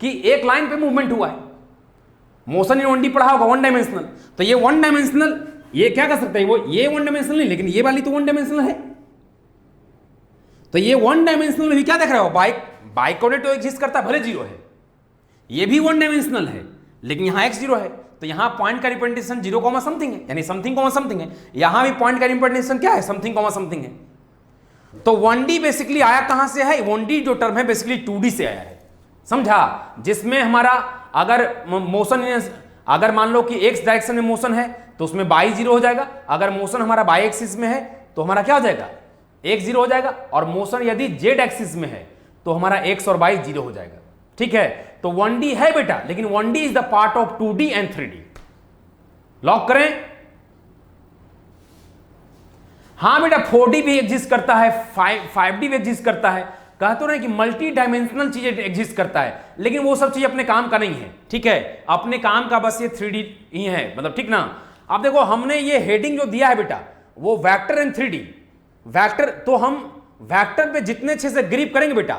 कि एक लाइन पे मूवमेंट हुआ है। मोशन इन 1D पढ़ा होगा, 1 डायमेंशनल। तो ये 1 डायमेंशनल, ये क्या कर सकते हैं, वो ये 1 डायमेंशनल नहीं, लेकिन ये वाली तो 1 डायमेंशनल है। तो ये 1 डायमेंशनल में भी क्या देख रहे हो, बाई कोऑर्डिनेट तो एग्जिस्ट करता है, भले 0 है। ये भी 1 डायमेंशनल है, लेकिन यहां x 0 है, तो यहां पॉइंट का रिप्रेजेंटेशन 0, समथिंग है, यानी समथिंग, समथिंग है। यहां भी पॉइंट का रिप्रेजेंटेशन क्या है, समथिंग, समथिंग है। तो 1D बेसिकली आया कहां से है, 1D जो टर्म है बेसिकली 2D से आया है, समझा। जिसमें हमारा अगर मोशन, अगर मान लो कि x डायरेक्शन में मोशन है तो उसमें बाई 0 हो जाएगा। अगर मोशन हमारा बाई एक्सिस में है तो हमारा क्या हो जाएगा, x 0 हो जाएगा। और मोशन यदि z एक्सिस में है तो हमारा x और बाई 0 हो जाएगा, ठीक है। तो 1D है बेटा, लेकिन 1D is the part of 2D and 3D। Lock करें? हां बेटा 4D भी एग्जिस्ट करता है, 5D भी एग्जिस्ट करता है। कहते रहे कि मल्टी डायमेंशनल चीजें एग्जिस्ट करता है, लेकिन वो सब चीज अपने काम का नहीं है, ठीक है। अपने काम का बस ये 3D ही है, मतलब, ठीक ना। अब देखो हमने ये हेडिंग जो दिया है बेटा, वो वेक्टर एंड 3D वेक्टर। तो हम वेक्टर पे जितने अच्छे से ग्रिप करेंगे बेटा,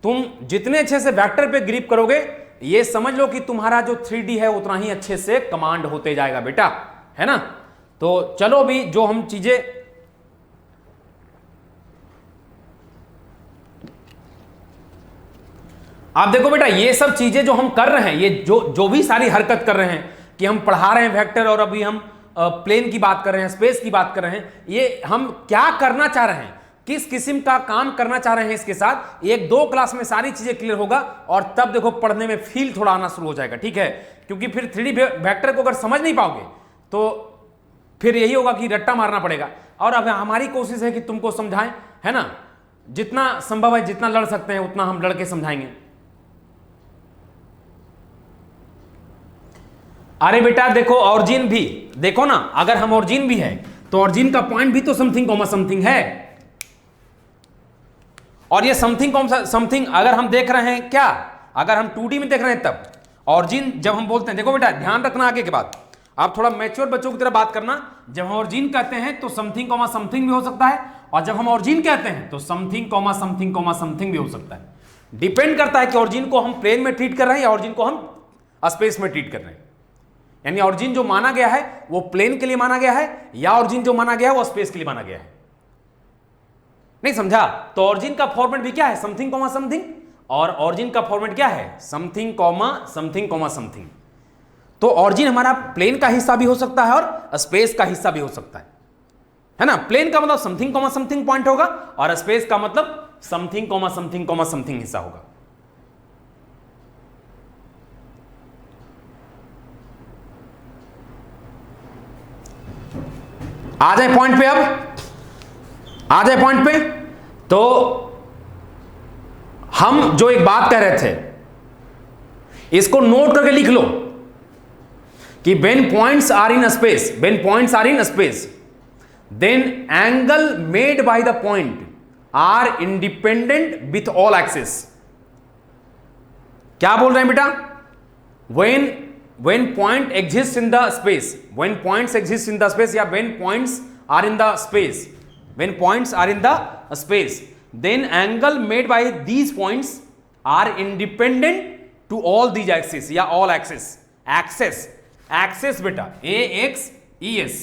तुम जितने अच्छे से वेक्टर पे ग्रिप करोगे, ये समझ लो कि तुम्हारा जो 3D है उतना ही अच्छे से कमांड होते जाएगा बेटा, है ना। तो चलो भी जो हम चीजें, आप देखो बेटा, ये सब चीजें जो हम कर रहे हैं, ये जो भी सारी हरकत कर रहे हैं कि हम पढ़ा रहे हैं वेक्टर, और अभी हम प्लेन की बात कर रहे हैं, स्पेस की बात कर रहे हैं, ये हम क्या करना चाह रहे हैं, किस किस्म का काम करना चाह रहे हैं इसके साथ, 1-2 क्लास में सारी चीजें क्लियर होगा। और तब देखो पढ़ने में फील थोड़ा आना शुरू हो जाएगा, ठीक है। क्योंकि फिर 3D वेक्टर को अगर समझ नहीं पाओगे तो फिर यही होगा कि रट्टा मारना पड़ेगा। और अब हमारी कोशिश है कि तुमको समझाएं, है ना, जितना संभव है, जितना लड़ सकते हैं उतना हम लड़ के समझाएंगे। अरे बेटा देखो ऑरिजिन भी देखो ना, अगर हम ऑरिजिन भी है तो ऑरिजिन का पॉइंट भी तो समथिंग, समथिंग है। और ये समथिंग, समथिंग अगर हम देख रहे हैं क्या, अगर हम 2D में देख रहे हैं तब ऑरिजिन जब हम बोलते हैं, देखो बेटा ध्यान रखना आगे के बाद, आप थोड़ा मैच्योर बच्चों की तरह बात करना। जब हम ऑरिजिन कहते हैं तो समथिंग, समथिंग भी हो सकता है, और जब हम ऑरिजिन कहते हैं तो समथिंग, समथिंग, समथिंग भी हो सकता है। डिपेंड करता है कि ऑरिजिन को हम प्लेन में ट्रीट कर रहे हैं या ऑरिजिन को हम स्पेस में ट्रीट कर रहे हैं। यानी ऑरिजिन जो माना गया है वो प्लेन के लिए माना गया है, या ऑरिजिन जो माना गया है वो स्पेस के लिए माना गया है। नहीं समझा? तो ऑरिजिन का फॉर्मेट भी क्या है, समथिंग, समथिंग। और ऑरिजिन का फॉर्मेट क्या है, something comma something comma something. तो ऑरिजिन हमारा प्लेन का हिस्सा भी हो सकता है और स्पेस का हिस्सा भी हो सकता है ना। प्लेन का मतलब समथिंग कॉमा समथिंग पॉइंट होगा और स्पेस का मतलब something comma something comma something हिस्सा होगा। आ जाए पॉइंट पे, अब आ जाए पॉइंट पे। तो हम जो एक बात कह रहे थे इसको नोट करके लिख लो कि when points are in space then angle made by the point are independent with all axes। क्या बोल रहे हैं बेटा, when point exists in the space, when points exist in the space या when points are in the space then angle made by these points are independent to all these axes या all axes बेटा AXES।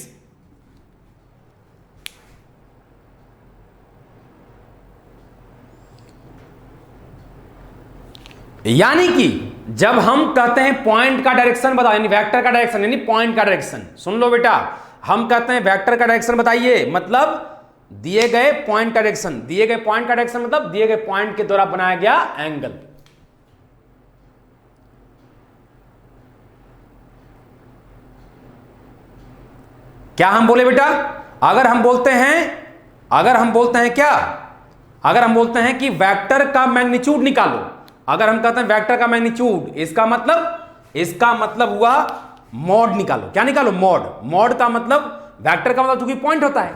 यानी कि जब हम कहते हैं पॉइंट का डायरेक्शन बताओ, यानी वेक्टर का डायरेक्शन यानी पॉइंट का डायरेक्शन, सुन लो बेटा, हम कहते हैं वेक्टर का डायरेक्शन बताइए मतलब दिए गए पॉइंट का डायरेक्शन, दिए गए पॉइंट का डायरेक्शन मतलब दिए गए पॉइंट के द्वारा बनाया गया एंगल। क्या हम बोले बेटा, अगर हम बोलते हैं कि वेक्टर का मैग्नीट्यूड निकालो, अगर हम कहते हैं वेक्टर का मैग्नीट्यूड, इसका मतलब हुआ मॉड निकालो। क्या निकालो, मॉड का मतलब वेक्टर का मतलब चूंकि पॉइंट होता है,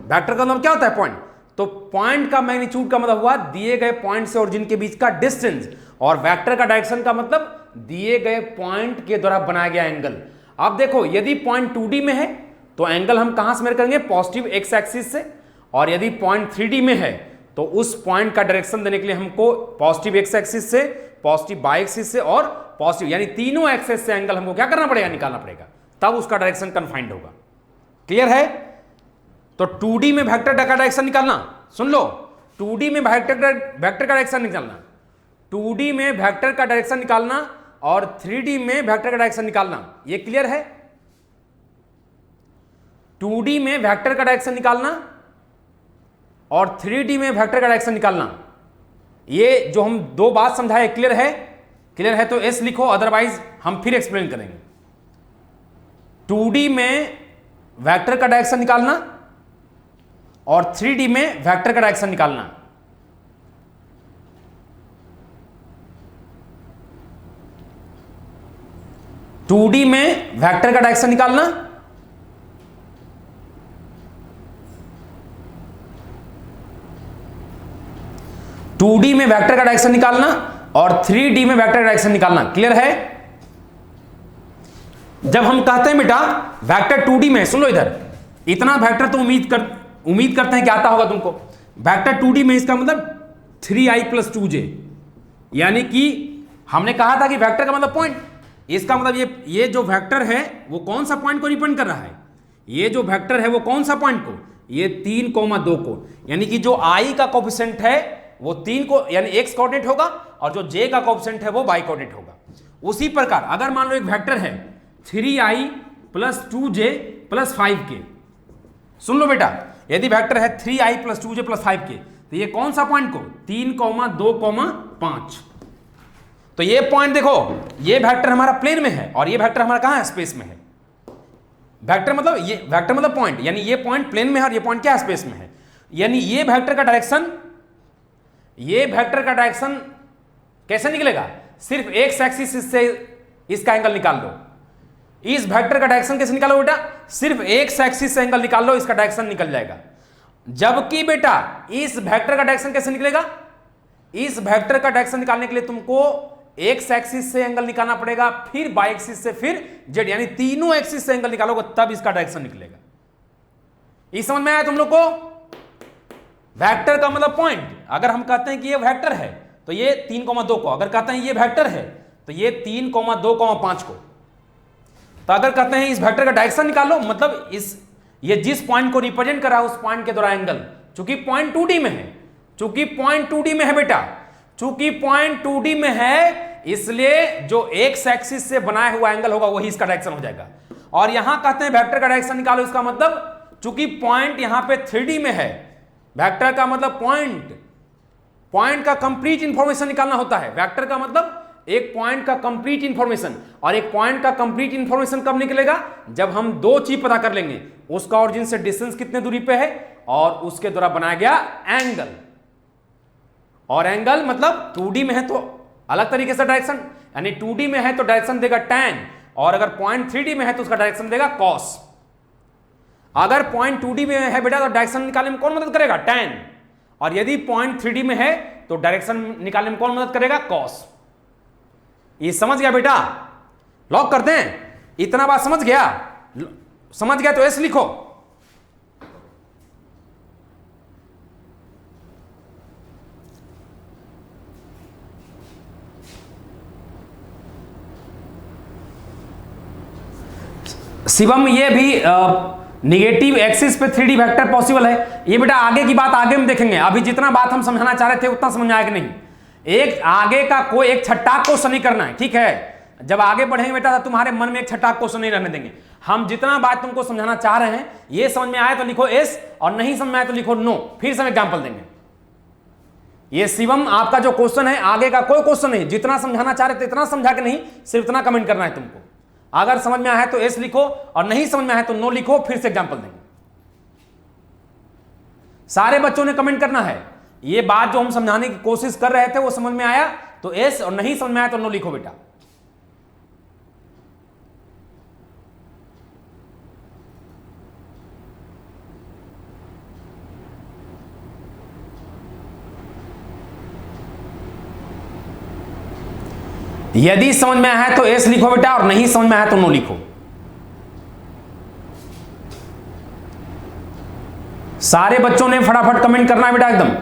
वेक्टर का मतलब क्या होता है, पॉइंट। तो पॉइंट का मैग्नीट्यूड का मतलब हुआ दिए गए पॉइंट से ओरिजिन के बीच का डिस्टेंस, और वेक्टर का डायरेक्शन का मतलब दिए गए पॉइंट के द्वारा बनाया गया एंगल। अब देखो, यदि पॉइंट 2D में है तो एंगल हम कहां से मेजर करेंगे, पॉजिटिव एक्स एक्सिस से, और यदि पॉइंट 3D में है तो उस पॉइंट का डायरेक्शन देने के लिए हमको पॉजिटिव एक्स एक्सिस से, पॉजिटिव वाई एक्सिस से और पॉजिटिव, यानी तीनों एक्सिस से एंगल हमको क्या करना पड़ेगा, निकालना पड़ेगा, तब उसका डायरेक्शन कन्फाइंड होगा। क्लियर है। तो 2D में वेक्टर का डायरेक्शन निकालना, सुन लो, 2D में वेक्टर का डायरेक्शन निकालना, 2D में वेक्टर का डायरेक्शन निकालना और 3D में वेक्टर का डायरेक्शन निकालना, ये क्लियर है। 2D में वेक्टर का डायरेक्शन निकालना और 3D में वेक्टर का डायरेक्शन निकालना, ये जो हम दो बात समझाए, क्लियर है। क्लियर है तो एस लिखो, अदरवाइज हम फिर एक्सप्लेन करेंगे। 2D में वेक्टर का डायरेक्शन निकालना और 3D में वेक्टर का डायरेक्शन निकालना। टू डी में वेक्टर का डायरेक्शन निकालना, टू डी में वेक्टर का डायरेक्शन निकालना और 3D में वेक्टर का डायरेक्शन निकालना। क्लियर है। जब हम कहते हैं बेटा वेक्टर 2D में, सुन लो इधर, इतना वेक्टर तो उम्मीद करते हैं कि आता होगा तुमको। वेक्टर 2D में इसका मतलब 3i + 2j, यानी कि हमने कहा था कि वेक्टर का मतलब पॉइंट, इसका मतलब ये जो वेक्टर है वो कौन सा पॉइंट को रिप्रेजेंट कर रहा है, ये जो वेक्टर है वो कौन सा पॉइंट को, ये 3,2 को, यानी कि जो i का कोएफिशिएंट है वो 3 को, यानी x कोऑर्डिनेट होगा, और जो j का कोएफिशिएंट है वो y कोऑर्डिनेट होगा। उसी प्रकार अगर मान लो एक वेक्टर है 3i + 2j + 5k, सुन लो बेटा, यदि वेक्टर है 3i + 2j + 5k, तो ये कौन सा पॉइंट को, 3,2,5। तो ये पॉइंट देखो, ये वेक्टर हमारा प्लेन में है और ये वेक्टर हमारा कहां है, स्पेस में है। वेक्टर मतलब पॉइंट, यानी ये पॉइंट प्लेन में है और ये पॉइंट क्या है, स्पेस में है। यानी ये वेक्टर का डायरेक्शन कैसे निकलेगा, सिर्फ एक्स एक्सिस से इसका एंगल निकाल लो। इस वेक्टर का डायरेक्शन कैसे निकालो बेटा, सिर्फ एक्स एक्सिस से एंगल निकाल लो, इसका डायरेक्शन निकल जाएगा। जबकि बेटा इस वेक्टर का डायरेक्शन कैसे निकलेगा, इस वेक्टर का डायरेक्शन निकालने के लिए तुमको एक्स एक्सिस से एंगल निकालना पड़ेगा, फिर वाई एक्सिस से, फिर जेड, यानी तीनों एक्सिस से एंगल निकालोगे तब इसका डायरेक्शन निकलेगा। इस समझ में आया तुम लोग को। वेक्टर का मतलब पॉइंट, अगर हम कहते हैं कि ये वेक्टर है तो ये 3,2 को, अगर कहते हैं ये वेक्टर है तो ये 3,2,5 को। तो अगर कहते हैं इस वेक्टर का डायरेक्शन निकालो, मतलब ये जिस पॉइंट को रिप्रेजेंट कर रहा है उस पॉइंट के द्वारा एंगल, चूंकि पॉइंट 2D में है, चूंकि पॉइंट 2D में है बेटा, चूंकि पॉइंट 2D में है इसलिए जो एक्स एक्सिस से बनाया हुआ एंगल होगा वही इसका डायरेक्शन हो जाएगा। और यहां कहते हैं वेक्टर का डायरेक्शन निकालो, इसका मतलब चूंकि पॉइंट यहां पे 3D में है, वेक्टर का मतलब पॉइंट का कंप्लीट इंफॉर्मेशन निकालना होता है। वेक्टर का मतलब एक पॉइंट का कंप्लीट इंफॉर्मेशन, और एक पॉइंट का कंप्लीट इंफॉर्मेशन कब निकलेगा, जब हम दो चीज पता कर लेंगे, उसका ओरिजिन से डिस्टेंस कितने दूरी पे है और उसके द्वारा बनाया गया एंगल। और एंगल मतलब 2D में है तो अलग तरीके से डायरेक्शन, यानी 2D में है तो डायरेक्शन देगा tan, और अगर पॉइंट 3D में है तो उसका डायरेक्शन देगा cos। अगर पॉइंट 2D में है बेटा तो डायरेक्शन निकालने में कौन मदद करेगा, tan, और यदि पॉइंट 3D में है तो डायरेक्शन निकालने में कौन मदद करेगा, cos। ये समझ गया बेटा, लॉक करते हैं। इतना बात समझ गया, समझ गया तो एस लिखो। शिवम ये भी निगेटिव एक्सिस पे 3D वेक्टर पॉसिबल है। ये बेटा आगे की बात आगे में देखेंगे, अभी जितना बात हम समझाना चाह रहे थे उतना समझ में आएगा नहीं। एक आगे का कोई एक छठा क्वेश्चन नहीं करना है, ठीक है। जब आगे बढ़ेंगे बेटा तो तुम्हारे मन में एक छठा क्वेश्चन नहीं रहने देंगे। हम जितना बात तुमको समझाना चाह रहे हैं, ये समझ में आए तो लिखो एस, और नहीं समझ में आए तो लिखो नो। फिर से हम एग्जाम्पल देंगे। ये शिवम आपका जो क्वेश्चन है आगे का कोई क्वेश्चन नहीं, जितना समझाना चाह रहे थे इतना समझा के नहीं, सिर्फ इतना कमेंट करना है तुमको। अगर समझ में आया तो एस लिखो, और नहीं समझ में आया तो नो लिखो। फिर से एग्जाम्पल देंगे। सारे बच्चों ने कमेंट करना है। ये बात जो हम समझाने की कोशिश कर रहे थे वो समझ में आया तो एस, और नहीं समझ में आया तो नो लिखो बेटा। यदि समझ में आया है तो एस लिखो बेटा, और नहीं समझ में आया तो नो लिखो। सारे बच्चों ने फटाफट कमेंट करना है बेटा एकदम।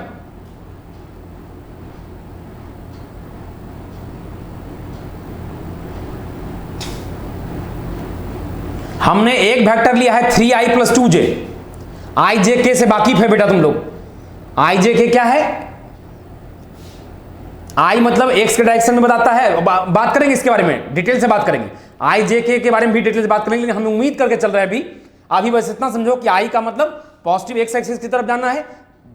हमने एक वेक्टर लिया है 3i + 2j। i j k से वाकिफ है बेटा तुम लोग। i j k क्या है, i मतलब x के डायरेक्शन में बताता है। बात करेंगे इसके बारे में, डिटेल से बात करेंगे। i j k के बारे में भी डिटेल से बात करेंगे, लेकिन हम उम्मीद करके चल रहे हैं अभी बस इतना समझो कि i का मतलब पॉजिटिव x एक्सिस की तरफ जाना है,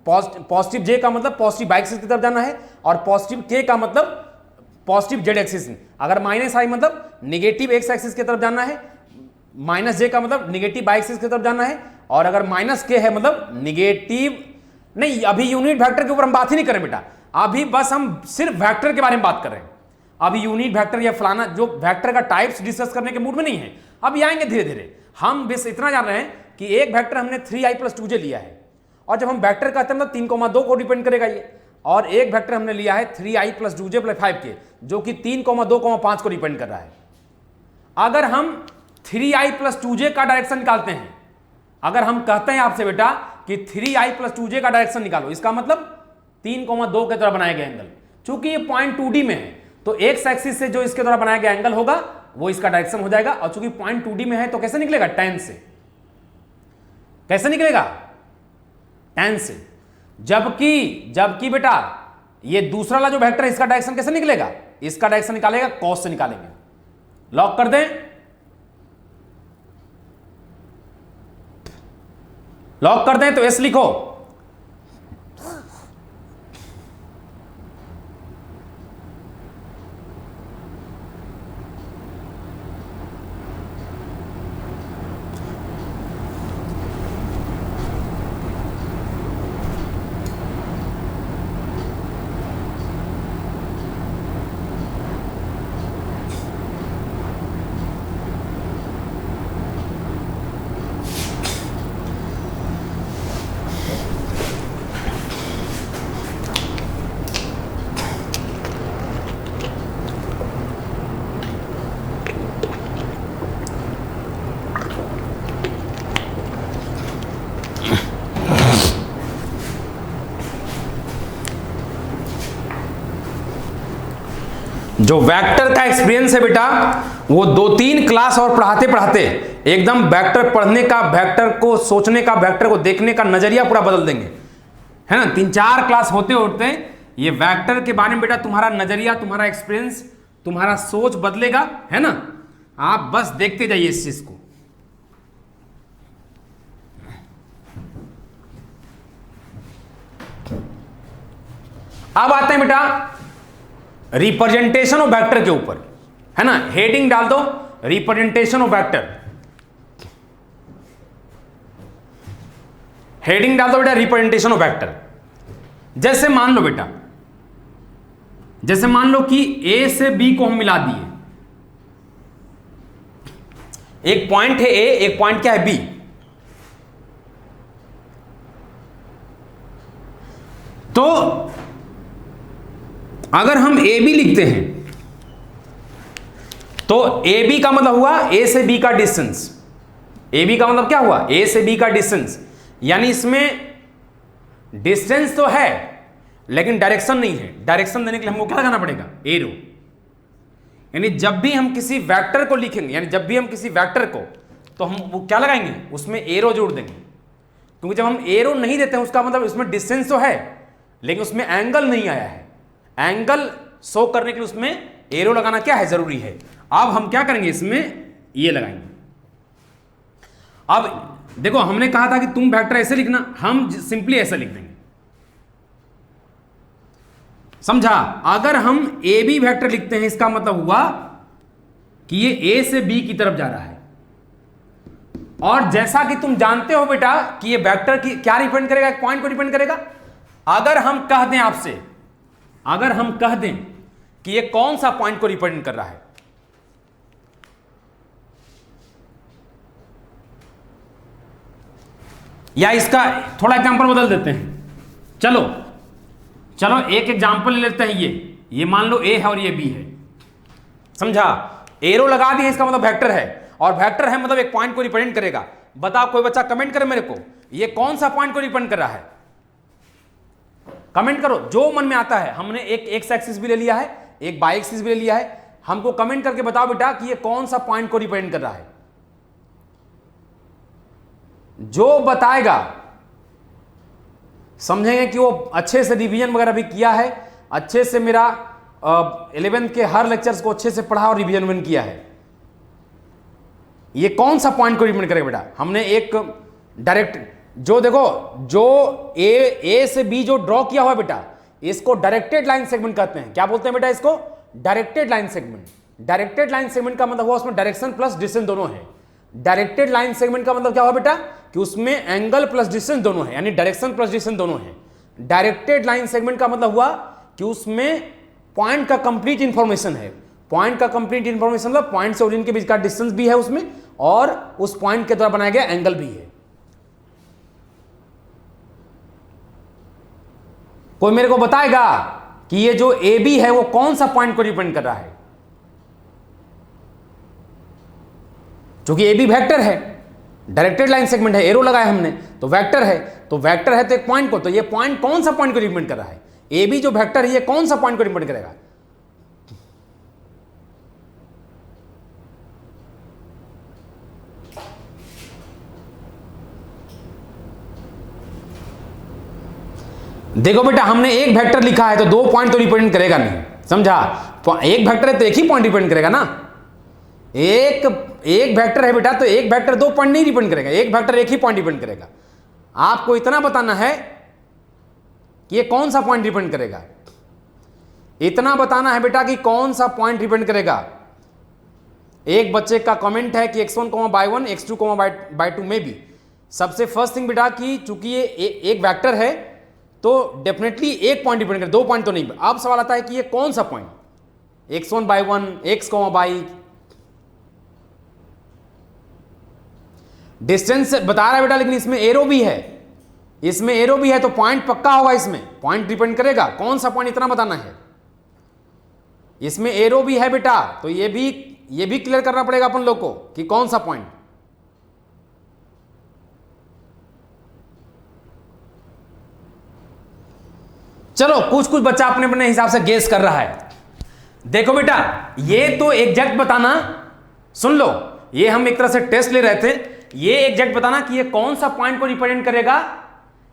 पॉजिटिव j का मतलब पॉजिटिव y एक्सिस की तरफ जाना है, और पॉजिटिव k का मतलब पॉजिटिव z एक्सिस। अगर -i मतलब निगेटिव x एक्सिस की तरफ जाना है, -j का मतलब निगेटिव y एक्सिस की तरफ जाना है, और अगर -k है मतलब निगेटिव नहीं। अभी यूनिट वेक्टर के ऊपर हम बात ही नहीं करें बेटा, अभी बस हम सिर्फ वेक्टर के बारे में बात कर रहे हैं। अभी यूनिट वेक्टर या फलाना जो वेक्टर का टाइप्स डिस्कस करने के मूड में नहीं है, अभी आएंगे धीरे धीरे। हम बस इतना जान रहे हैं कि एक वेक्टर हमने 3i + 2j लिया है, और जब हम वेक्टर कहते हैं तो 3,2 को डिपेंड करेगा ये, और एक वेक्टर हमने लिया है 3i + 2j + 5k जो कि 3,2,5 को डिपेंड कर रहा है। अगर हम 3i + 2j का डायरेक्शन निकालते हैं, अगर हम कहते हैं आपसे बेटा कि 3i + 2j का डायरेक्शन निकालो, इसका मतलब 3,2 के द्वारा बनाया गया एंगल। चूंकि ये पॉइंट 2D में है तो एक्स एक्सिस से जो इसके द्वारा बनाया गया एंगल होगा वो इसका डायरेक्शन हो जाएगा। और चूंकि पॉइंट 2D में है तो कैसे निकलेगा, tan से। कैसे निकलेगा, tan से। जबकि बेटा ये दूसरा वाला जो वेक्टर है इसका डायरेक्शन कैसे निकलेगा, इसका डायरेक्शन निकालेगा cos से निकालेंगे। लॉक कर दें, लॉक कर दें तो एस लिखो। जो वेक्टर का एक्सपीरियंस है बेटा वो 2-3 क्लास और पढ़ाते पढ़ाते एकदम वेक्टर पढ़ने का, वेक्टर को सोचने का, वेक्टर को देखने का नजरिया पूरा बदल देंगे, है ना। 3-4 क्लास होते होते ये वेक्टर के बारे में बेटा तुम्हारा नजरिया, तुम्हारा एक्सपीरियंस, तुम्हारा सोच बदलेगा, है ना। आप बस देखते जाइए इस चीज को। अब आते हैं बेटा रिप्रेजेंटेशन ऑफ वेक्टर के ऊपर, है ना। हेडिंग डाल दो रिप्रेजेंटेशन ऑफ वेक्टर, हेडिंग डाल दो बेटा रिप्रेजेंटेशन ऑफ वेक्टर। जैसे मान लो बेटा, जैसे मान लो कि ए से बी को हम मिला दिए, एक पॉइंट है ए, एक पॉइंट क्या है बी। तो अगर हम ए बी लिखते हैं तो ए बी का मतलब हुआ ए से बी का डिस्टेंस। ए बी का मतलब क्या हुआ, ए से बी का डिस्टेंस, यानी इसमें डिस्टेंस तो है लेकिन डायरेक्शन नहीं है। डायरेक्शन देने के लिए हमको क्या लगाना पड़ेगा, एरो। यानी जब भी हम किसी वेक्टर को लिखेंगे, यानी जब भी हम किसी वेक्टर को, तो हम वो क्या लगाएंगे, उसमें एरो जोड़ देंगे। क्योंकि जब हम एरो नहीं देते हैं उसका मतलब उसमें डिस्टेंस तो है लेकिन उसमें एंगल नहीं आया है। एंगल शो करने के लिए उसमें एरो लगाना क्या है, जरूरी है। अब हम क्या करेंगे, इसमें ये लगाएंगे। अब देखो हमने कहा था कि तुम वेक्टर ऐसे लिखना, हम सिंपली ऐसे लिख देंगे, समझा। अगर हम ए बी वेक्टर लिखते हैं इसका मतलब हुआ कि ये ए से बी की तरफ जा रहा है। और जैसा कि तुम जानते हो बेटा कि ये वेक्टर की क्या डिपेंड करेगा, एक पॉइंट को डिपेंड करेगा। अगर हम कह दें आपसे, अगर हम कह दें कि ये कौन सा पॉइंट को रिप्रेजेंट कर रहा है, या इसका थोड़ा एग्जांपल बदल देते हैं। चलो चलो एक एग्जांपल ले लेते हैं। ये मान लो ए है और ये बी है, समझा। एरो लगा दिए, इसका मतलब वेक्टर है, और वेक्टर है मतलब एक पॉइंट को रिप्रेजेंट करेगा। बताओ, कोई बच्चा कमेंट करे मेरे को, ये कौन सा पॉइंट को रिप्रेजेंट कर रहा है, कमेंट करो जो मन में आता है। हमने एक एक्स एक्सिस भी ले लिया है, एक वाई एक्सिस भी ले लिया है। हमको कमेंट करके बताओ बेटा कि ये कौन सा पॉइंट को रिप्रेजेंट कर रहा है। जो बताएगा समझेंगे कि वो अच्छे से रिवीजन वगैरह भी किया है, अच्छे से मेरा 11th के हर लेक्चर्स को अच्छे से पढ़ा और रिवीजन किया है। ये कौन सा पॉइंट को रिप्रेजेंट करेगा बेटा। हमने एक डायरेक्ट, जो देखो जो ए से बी जो ड्रॉ किया हुआ है बेटा, इसको डायरेक्टेड लाइन सेगमेंट कहते हैं। क्या बोलते हैं बेटा इसको, directed line segment. Directed line segment का मतलब हुआ उसमें डायरेक्शन प्लस डिस्टेंस दोनों है। डायरेक्टेड लाइन सेगमेंट का मतलब क्या हुआ बेटा कि उसमें एंगल प्लस डिस्टेंस दोनों है, यानी डायरेक्शन प्लस डिस्टेंस दोनों है। डायरेक्टेड लाइन सेगमेंट का मतलब हुआ कि उसमें पॉइंट का कंप्लीट इंफॉर्मेशन है। पॉइंट का कंप्लीट इंफॉर्मेशन मतलब पॉइंट से ओरिजिन के बीच का डिस्टेंस भी है उसमें, और उस पॉइंट के द्वारा बनाया गया एंगल भी है। कोई मेरे को बताएगा कि ये जो ए बी है वो कौन सा पॉइंट को रिप्रेजेंट कर रहा है। क्योंकि ए बी वेक्टर है, डायरेक्टेड लाइन सेगमेंट है, एरो लगाया हमने, तो वेक्टर है। तो वेक्टर है तो एक पॉइंट को, तो ये पॉइंट कौन सा पॉइंट को रिप्रेजेंट कर रहा है। ए बी जो वेक्टर है ये कौन सा पॉइंट को रिप्रेजेंट करेगा। देखो बेटा हमने एक वेक्टर लिखा है तो दो पॉइंट तो रिप्रेजेंट करेगा नहीं, समझा। एक वेक्टर है तो एक ही पॉइंट रिप्रेजेंट करेगा ना। एक वेक्टर है बेटा तो एक वेक्टर दो पॉइंट नहीं रिप्रेजेंट करेगा, एक वेक्टर एक ही पॉइंट रिप्रेजेंट करेगा। आपको इतना बताना है कि ये कौन सा पॉइंट रिप्रेजेंट करेगा, इतना बताना है बेटा कि कौन सा पॉइंट रिप्रेजेंट करेगा। एक बच्चे का कमेंट है कि x1, y1 x2, y2 में भी। सबसे फर्स्ट थिंग बेटा कि चूंकि ये एक वेक्टर है तो डेफिनेटली एक पॉइंट डिपेंड करे, दो पॉइंट तो नहीं। अब सवाल आता है कि ये कौन सा point, x1, y1 x, y। Distance बता रहा है बेटा लेकिन इसमें एरो भी है, इसमें एरो भी है तो पॉइंट पक्का होगा, इसमें पॉइंट डिपेंड करेगा। कौन सा पॉइंट इतना बताना है। इसमें एरो भी है बेटा तो ये भी क्लियर करना पड़ेगा अपन लोग को कि कौन सा पॉइंट। चलो कुछ कुछ बच्चा अपने अपने हिसाब से गेस कर रहा है। देखो बेटा ये तो एग्जैक्ट बताना, सुन लो, ये हम एक तरह से टेस्ट ले रहे थे। ये एग्जैक्ट बताना कि ये कौन सा पॉइंट को रिप्रेजेंट करेगा,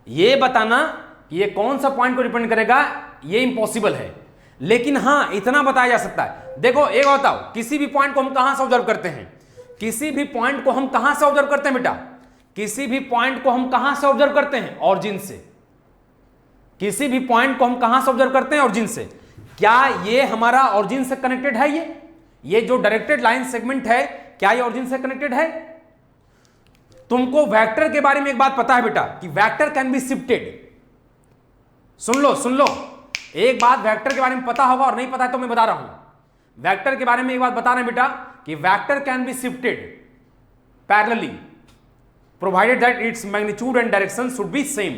ये बताना कि ये कौन सा पॉइंट को रिप्रेजेंट करेगा ये इम्पॉसिबल है, लेकिन हाँ इतना बताया जा सकता है। देखो एक बताओ, किसी भी पॉइंट को हम कहां से ऑब्जर्व करते हैं? किसी भी पॉइंट को हम कहां से ऑब्जर्व करते हैं बेटा? किसी भी पॉइंट को हम कहां से ऑब्जर्व करते हैं? ऑरिजिन से। किसी भी पॉइंट को हम कहां से ऑब्जर्व करते हैं? ऑरिजिन से। क्या ये हमारा ऑरिजिन से कनेक्टेड है? ये जो डायरेक्टेड लाइन सेगमेंट है, क्या ये ऑरिजिन से कनेक्टेड है? तुमको वेक्टर के बारे में एक बात पता है बेटा कि वेक्टर कैन बी शिफ्टेड। सुन लो, एक बात वेक्टर के बारे में पता होगा और नहीं पता है तो मैं बता रहा हूं। वेक्टर के बारे में एक बात बता रहे हैं बेटा कि vector can be shifted parallelly provided that its magnitude and direction should be same.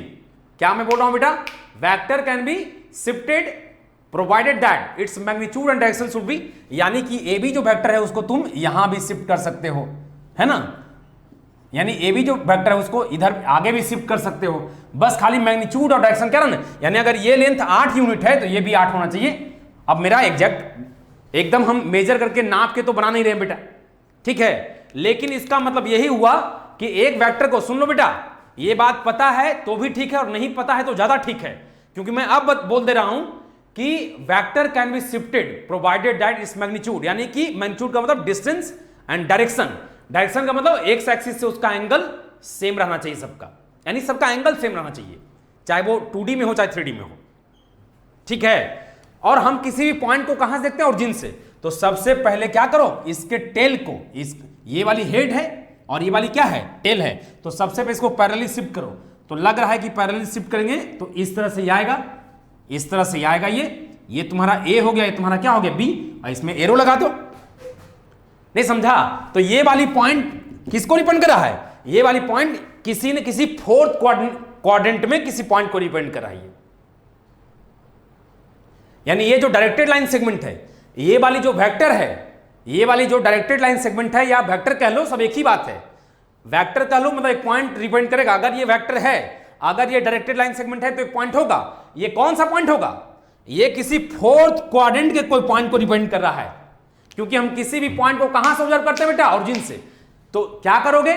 क्या मैं बोल रहा हूं बेटा? Vector can be shifted provided that its magnitude and direction should be, यानी कि ए बी जो वेक्टर है उसको तुम यहां भी शिफ्ट कर सकते हो, है ना? यानी ए बी जो वेक्टर है उसको इधर आगे भी शिफ्ट कर सकते हो, बस खाली मैग्नीट्यूड और डायरेक्शन क्या ना। यानी अगर ये लेंथ 8 यूनिट है तो ये भी 8 होना चाहिए। अब मेरा एग्जैक्ट एकदम हम मेजर करके नाप के तो बना नहीं रहे बेटा, ठीक है, लेकिन इसका मतलब यही हुआ कि एक वेक्टर को, सुन लो बेटा, ये बात पता है तो भी ठीक है और नहीं पता है तो ज्यादा ठीक है, क्योंकि मैं अब बोल दे रहा हूं कि vector can be shifted provided that its magnitude, यानी कि मैग्नीट्यूड का मतलब डिस्टेंस एंड डायरेक्शन, डायरेक्शन का मतलब एक्स एक्सिस से उसका एंगल सेम रहना चाहिए सबका, यानी सबका एंगल सेम रहना चाहिए, चाहे वो 2D में हो चाहे 3D में हो, ठीक है। और हम किसी भी पॉइंट को कहां से देखते हैं? ऑरिजिन से। तो सबसे पहले क्या करो, इसके टेल को, ये वाली हेड है और ये वाली क्या है? टेल है। तो सबसे पहले इसको पैरेलली शिफ्ट करो। तो लग रहा है कि पैरेलली शिफ्ट करेंगे तो इस तरह से आएगा, इस तरह से आएगा, ये तुम्हारा ए हो गया, ये तुम्हारा क्या हो गया? बी, और इसमें एरो लगा दो। नहीं समझा? तो ये वाली पॉइंट किसको रिप्रेजेंट कर रहा है? ये वाली पॉइंट किसी न किसी फोर्थ क्वाड्रेंट में किसी पॉइंट को रिप्रेजेंट कर रहा है। यानी ये जो डायरेक्टेड लाइन सेगमेंट है, ये वाली जो वेक्टर है, ये वाली जो डायरेक्टेड लाइन सेगमेंट है, या वेक्टर कह लो, सब एक ही बात है। वेक्टर कह लो मतलब एक पॉइंट रिप्रेजेंट करेगा। अगर ये वेक्टर है, अगर ये डायरेक्टेड लाइन सेगमेंट है तो एक पॉइंट होगा। ये कौन सा पॉइंट होगा? ये किसी फोर्थ क्वाड्रेंट के कोई पॉइंट को रिप्रेजेंट कर रहा है, क्योंकि हम किसी भी पॉइंट को कहां से ऑब्जर्व करते हैं बेटा? ऑरिजिन से। तो क्या करोगे?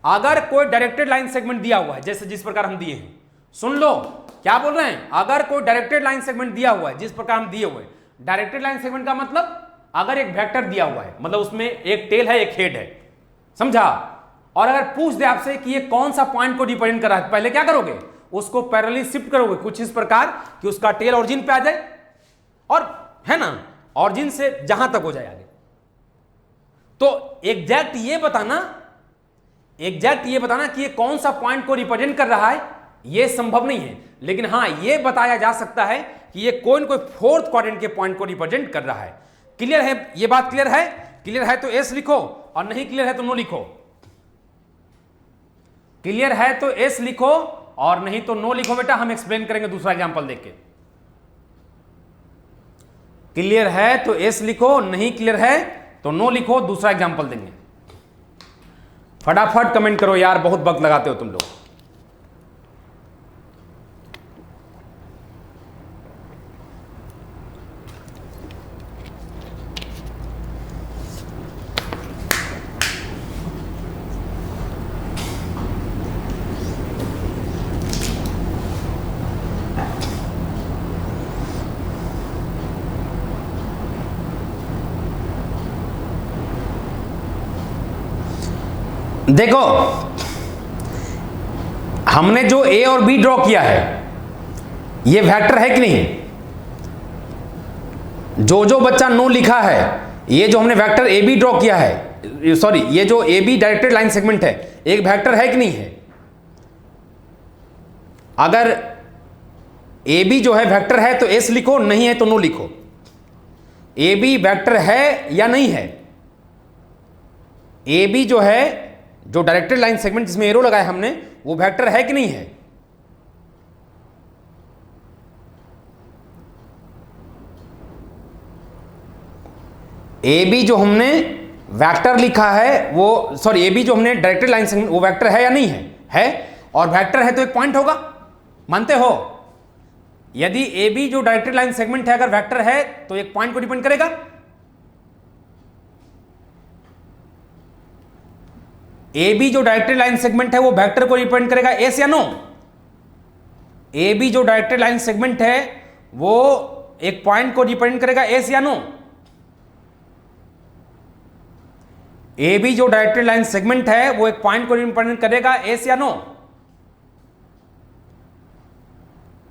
अगर कोई डायरेक्टेड लाइन सेगमेंट दिया हुआ है, जैसे जिस प्रकार हम दिए हैं, सुन लो क्या बोल रहे हैं, अगर कोई डायरेक्टेड लाइन सेगमेंट दिया हुआ है जिस प्रकार हम दिए हुए, डायरेक्टेड लाइन सेगमेंट का मतलब अगर एक वेक्टर दिया हुआ है, मतलब उसमें एक टेल है एक हेड है, समझा? और अगर पूछ दे आपसे कि ये कौन सा पॉइंट को रिप्रेजेंट कर रहा है, पहले क्या करोगे? उसको पैरेलली शिफ्ट करोगे कुछ इस प्रकार कि उसका टेल ऑरिजिन पे आ जाए, और है ना, ऑरिजिन से जहां तक हो जाए आगे। तो एग्जैक्ट ये बताना कि ये कौन सा पॉइंट को रिप्रेजेंट कर रहा है, ये संभव नहीं है, लेकिन हां ये बताया जा सकता है कि ये कोई न कोई फोर्थ क्वाड्रेंट के पॉइंट को रिप्रेजेंट कर रहा है। क्लियर है? ये बात क्लियर है? क्लियर है तो एस लिखो, और नहीं क्लियर है तो नो लिखो। क्लियर है तो एस लिखो और नहीं तो नो लिखो बेटा, हम एक्सप्लेन करेंगे दूसरा एग्जांपल देख के। क्लियर है तो एस लिखो, नहीं क्लियर है तो नो लिखो, दूसरा एग्जांपल देंगे। फटाफट कमेंट करो यार, बहुत वक्त लगाते हो तुम लोग। देखो हमने जो ए और बी ड्रॉ किया है, ये वेक्टर है कि नहीं? जो बच्चा नो लिखा है, ये जो हमने वेक्टर ए बी ड्रॉ किया है, सॉरी, ये जो A be directed line segment है, एक वेक्टर है कि नहीं है? अगर ए बी जो है वेक्टर है तो एस लिखो, नहीं है तो नो लिखो। ए बी वेक्टर है या नहीं है? ए बी जो है, जो डायरेक्टेड लाइन सेगमेंट जिसमें एरो लगाया हमने, वो वेक्टर है कि नहीं है? ए बी जो हमने वेक्टर लिखा है वो, सॉरी, ए बी जो हमने डायरेक्टेड लाइन सेगमेंट, वो वेक्टर है या नहीं है? है। और वेक्टर है तो एक पॉइंट होगा, मानते हो? यदि ए बी जो डायरेक्टेड लाइन सेगमेंट है अगर वेक्टर है तो एक पॉइंट को डिपेंड करेगा। ए बी जो डायरेक्टेड लाइन सेगमेंट है वो वेक्टर को रिप्रेजेंट करेगा, एस या नो? ए बी जो डायरेक्टेड लाइन सेगमेंट है वो एक पॉइंट को रिप्रेजेंट करेगा एस या नो? ए बी जो डायरेक्टेड लाइन सेगमेंट है वो एक पॉइंट को रिप्रेजेंट करेगा एस या नो?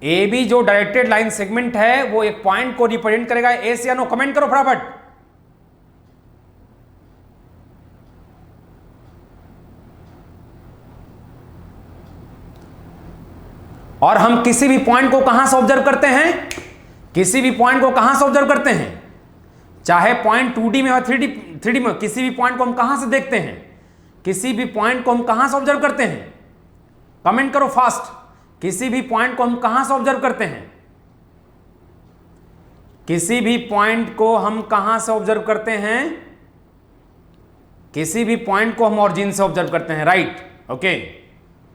ए बी जो डायरेक्टेड लाइन सेगमेंट है वो एक पॉइंट को रिप्रेजेंट करेगा एस या नो? कमेंट करो फटाफट। और हम किसी भी पॉइंट को कहां से ऑब्जर्व करते हैं? किसी भी पॉइंट को कहां से ऑब्जर्व करते हैं? चाहे पॉइंट 2D में और 3D में, किसी भी पॉइंट को हम कहां से देखते हैं? किसी भी पॉइंट को हम कहां से ऑब्जर्व करते हैं? कमेंट करो फास्ट। किसी भी पॉइंट को हम कहां से ऑब्जर्व करते हैं? किसी भी पॉइंट को हम कहां से ऑब्जर्व करते हैं? किसी भी पॉइंट को हम ऑरिजिन से ऑब्जर्व करते हैं, राइट? ओके,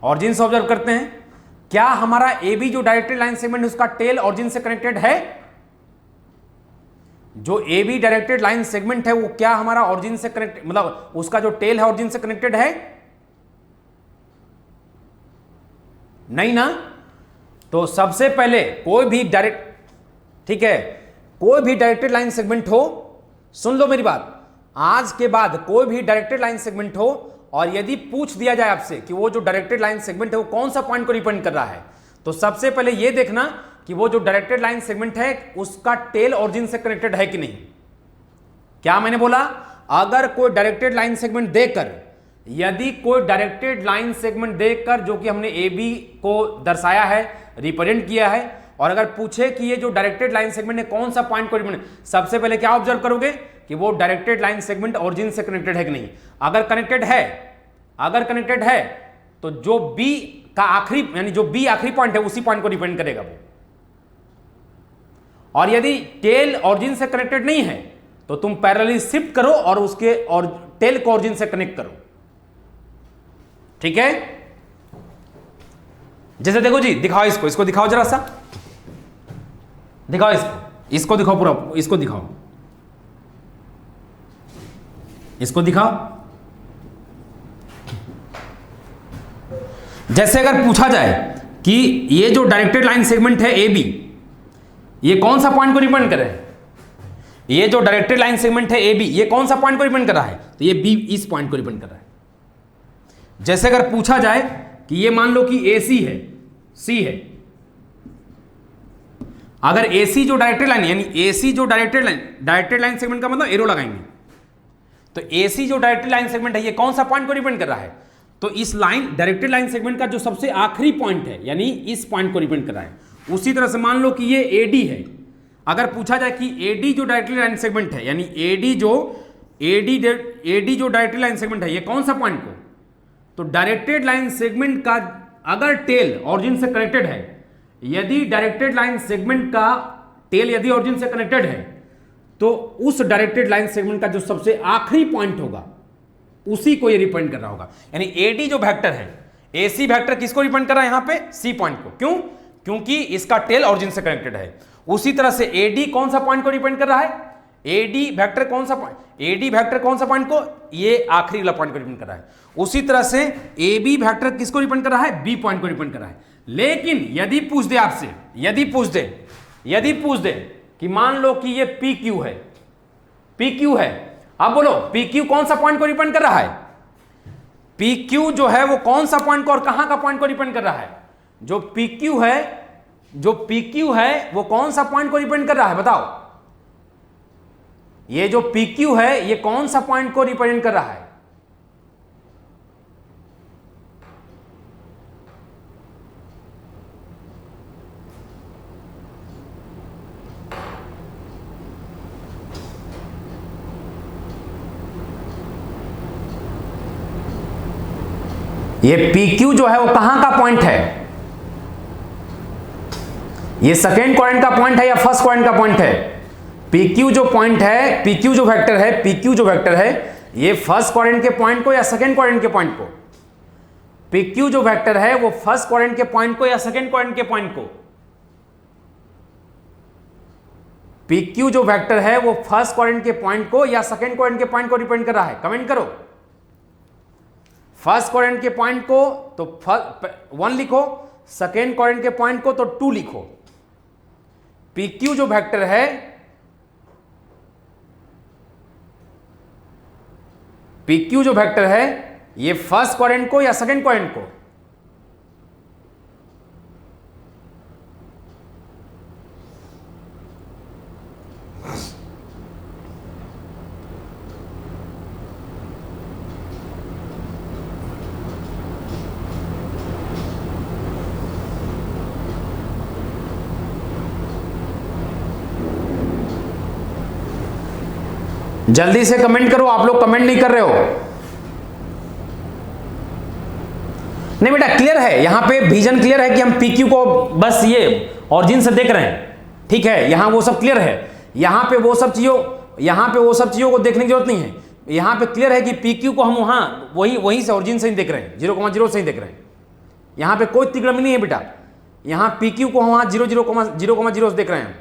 ऑरिजिन से ऑब्जर्व करते हैं। क्या हमारा ए बी जो डायरेक्टेड लाइन सेगमेंट उसका टेल ऑरिजिन से कनेक्टेड है? जो A be directed line segment है वो क्या हमारा ऑरिजिन से कनेक्ट, मतलब उसका जो टेल है ऑरिजिन से कनेक्टेड है? नहीं ना। तो सबसे पहले कोई भी डायरेक्ट, ठीक है, कोई भी डायरेक्टेड लाइन सेगमेंट हो, सुन लो मेरी बात, आज के बाद कोई भी डायरेक्टेड लाइन सेगमेंट हो और यदि पूछ दिया जाए आपसे कि वो जो डायरेक्टेड लाइन सेगमेंट है वो कौन सा पॉइंट को रिप्रेजेंट कर रहा है, तो सबसे पहले ये देखना कि वो जो डायरेक्टेड लाइन सेगमेंट है उसका टेल ऑरिजिन से कनेक्टेड है कि नहीं। क्या मैंने बोला? अगर कोई डायरेक्टेड लाइन सेगमेंट देकर, यदि कोई डायरेक्टेड लाइन सेगमेंट देकर जो कि हमने ए बी को दर्शाया है, रिप्रेजेंट किया है, और अगर पूछे कि ये जो डायरेक्टेड लाइन सेगमेंट है कौन सा पॉइंट को रिप्रेजेंट, सबसे पहले क्या ऑब्जर्व करोगे कि वो डायरेक्टेड लाइन सेगमेंट ऑरिजिन से कनेक्टेड है कि नहीं। अगर कनेक्टेड है, अगर कनेक्टेड है तो जो बी का आखिरी, यानी जो बी आखिरी पॉइंट है उसी पॉइंट को रिप्रेजेंट करेगा वो। और यदि टेल ऑरिजिन से कनेक्टेड नहीं है तो तुम पैरेलली शिफ्ट करो और उसके और टेल को ऑरिजिन से कनेक्ट करो, ठीक है? जैसे देखो जी, दिखाओ इसको, इसको दिखाओ जरा सा, दिखाओ इसको, इसको दिखाओ पूरा, इसको दिखाओ, इसको दिखाओ। जैसे अगर पूछा जाए कि ये जो डायरेक्टेड लाइन सेगमेंट है ए बी, ये कौन सा पॉइंट को रिप्रेजेंट कर रहा है? ये जो डायरेक्टेड लाइन सेगमेंट है ए बी, ये कौन सा पॉइंट को रिप्रेजेंट कर रहा है? तो ये बी इस पॉइंट को रिप्रेजेंट कर रहा है। जैसे अगर पूछा जाए कि ये मान लो कि ए सी है, सी है, अगर ए सी जो डायरेक्टेड लाइन, यानी ए सी जो डायरेक्टेड लाइन सेगमेंट का मतलब एरो लगाएंगे, तो ए सी जो डायरेक्टेड लाइन सेगमेंट है ये कौन सा पॉइंट को रिप्रेजेंट कर रहा है? तो इस लाइन डायरेक्टेड लाइन सेगमेंट का जो सबसे आखिरी पॉइंट है, यानी इस पॉइंट को रिप्रेजेंट कर रहा है। उसी तरह से मान लो कि ये AD है, अगर पूछा जाए कि AD जो डायरेक्टेड लाइन सेगमेंट है, यानी AD जो डायरेक्टेड लाइन सेगमेंट है ये कौन सा पॉइंट को, तो डायरेक्टेड लाइन सेगमेंट का अगर टेल ऑरिजिन से कनेक्टेड है, यदि डायरेक्टेड लाइन सेगमेंट का टेल यदि ऑरिजिन से कनेक्टेड है तो उस डायरेक्टेड लाइन सेगमेंट का जो सबसे आखिरी पॉइंट होगा उसी को ये रिप्रेजेंट कर रहा होगा। यानी AD जो वेक्टर है, AC वेक्टर किसको रिप्रेजेंट कर रहा है यहां पे? C पॉइंट को। क्यों? क्योंकि इसका टेल ऑरिजिन से कनेक्टेड है। उसी तरह से AD कौन सा पॉइंट को रिप्रेजेंट कर रहा है? AD वेक्टर कौन सा पॉइंट, AD वेक्टर कौन सा पॉइंट को? ये आखिरी वाला पॉइंट को रिप्रेजेंट कर रहा है। उसी तरह से AB वेक्टर किसको रिप्रेजेंट कर रहा है? B पॉइंट को रिप्रेजेंट कर रहा है। लेकिन यदि पूछ दे आपसे, यदि पूछ दे कि मान लो कि ये PQ है, PQ है, अब बोलो PQ कौन सा पॉइंट को रिप्रेजेंट कर रहा है? PQ जो है वो कौन सा पॉइंट को और कहां का पॉइंट को रिप्रेजेंट कर रहा है? जो PQ है वो कौन सा पॉइंट को रिप्रेजेंट कर रहा है बताओ? ये जो PQ है ये कौन सा पॉइंट को रिप्रेजेंट कर रहा है? ये PQ जो है वो कहां का पॉइंट है? ये सेकेंड क्वाड्रेंट का पॉइंट है या फर्स्ट क्वाड्रेंट का पॉइंट है? PQ जो पॉइंट है, PQ जो वेक्टर है, ये फर्स्ट क्वाड्रेंट के पॉइंट को या सेकेंड क्वाड्रेंट के पॉइंट को? PQ जो वेक्टर है वो फर्स्ट क्वाड्रेंट के पॉइंट को या सेकेंड क्वाड्रेंट के पॉइंट को? PQ जो वेक्टर है वो फर्स्ट क्वाड्रेंट के पॉइंट को या सेकेंड क्वाड्रेंट के पॉइंट को रिप्रेजेंट कर रहा है? कमेंट करो। फर्स्ट क्वाड्रेंट के पॉइंट को तो 1 लिखो, सेकेंड क्वाड्रेंट के पॉइंट को तो 2 लिखो। पी क्यू जो वेक्टर है, पी क्यू जो वेक्टर है ये फर्स्ट क्वाड्रेंट को या सेकंड क्वाड्रेंट को, जल्दी से कमेंट करो, आप लोग कमेंट नहीं कर रहे हो। नहीं बेटा क्लियर है, यहां पे विजन क्लियर है कि हम PQ को बस ये ऑरिजिन से देख रहे हैं, ठीक है, यहां वो सब क्लियर है। यहां पे वो सब चीजों को देखने की जरूरत नहीं है। यहां पे क्लियर है कि PQ को हम वहीं से ऑरिजिन से ही देख रहे हैं, 0,0 से ही देख रहे हैं। यहां पे कोई त्रिकोणमिति नहीं है बेटा, यहां PQ को हम वहां 0,0 से देख रहे हैं।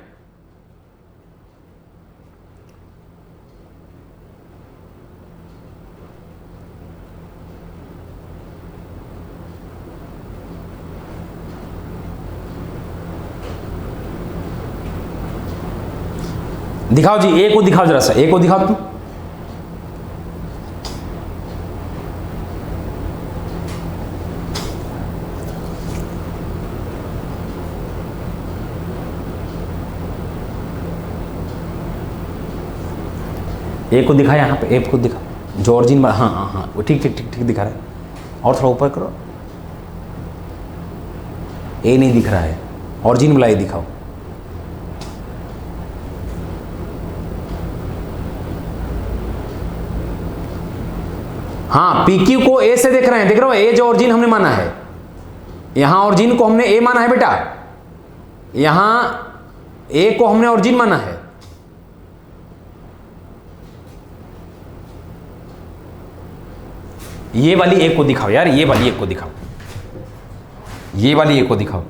दिखाओ जी, ए को दिखाओ, जरा सा ए को दिखाओ तुम। ए को दिखा, यहाँ पे ए को दिखा, जो ऑरिजिन, हाँ हाँ हाँ वो ठीक ठीक ठीक ठीक दिखा रहा है। और थोड़ा ऊपर करो, ए नहीं दिख रहा है, ऑरिजिन वाला ए दिखाओ। हाँ PQ को ए से देख रहे हैं, देख रहे हो, ए जो ऑरिजिन हमने माना है, यहां ऑरिजिन को हमने ए माना है बेटा, यहां ए को हमने ऑरिजिन माना है। ये वाली ए को दिखाओ यार, ये वाली ए को दिखाओ, ये वाली ए को दिखाओ।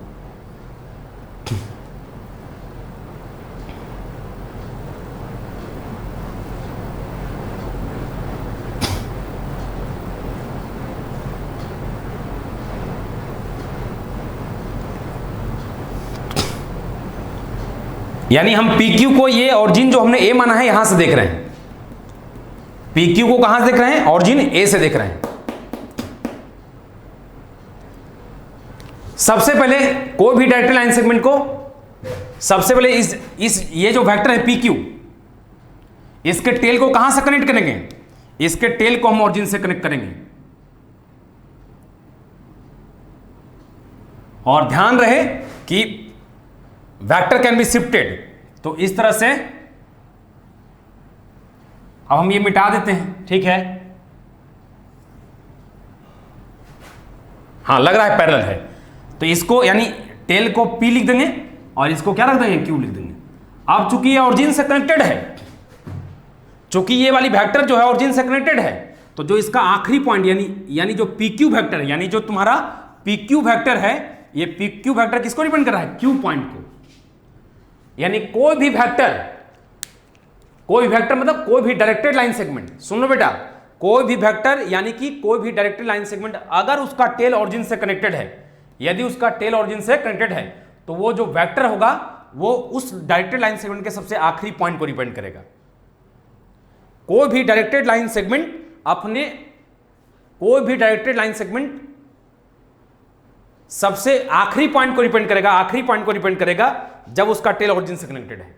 यानी हम PQ को ये ऑरिजिन जो हमने ए माना है यहां से देख रहे हैं। PQ को कहां से देख रहे हैं? ऑरिजिन ए से देख रहे हैं। सबसे पहले कोई भी डायरेक्ट लाइन सेगमेंट को, सबसे पहले इस ये जो वेक्टर है PQ, इसके टेल को कहां से कनेक्ट करेंगे? इसके टेल को हम ऑरिजिन से कनेक्ट करेंगे। और ध्यान रहे कि वेक्टर कैन बी शिफ्टेड, तो इस तरह से अब हम ये मिटा देते हैं, ठीक है। हाँ लग रहा है पैरेलल है, तो इसको यानी टेल को P लिख देंगे और इसको क्या रख देंगे? Q लिख देंगे। अब चूंकि ये ऑरिजिन से कनेक्टेड है, चूंकि ये वाली वेक्टर जो है ऑरिजिन से कनेक्टेड है, तो जो इसका आखिरी पॉइंट यानी जो PQ वेक्टर है, यानी जो तुम्हारा PQ वेक्टर है, ये PQ वेक्टर किसको डिपेंड कर रहा है? Q पॉइंट को। यानी कोई भी वेक्टर मतलब कोई भी डायरेक्टेड लाइन सेगमेंट, सुन लो बेटा, कोई भी वेक्टर यानी कि कोई भी डायरेक्टेड लाइन सेगमेंट अगर उसका टेल ऑरिजिन से कनेक्टेड है, यदि उसका टेल ऑरिजिन से कनेक्टेड है, तो वो जो वेक्टर होगा वो उस डायरेक्टेड लाइन सेगमेंट के सबसे आखिरी पॉइंट को डिपेंड करेगा। कोई भी डायरेक्टेड लाइन सेगमेंट सबसे आखिरी पॉइंट को डिपेंड करेगा, जब उसका टेल ऑरिजिन से कनेक्टेड है।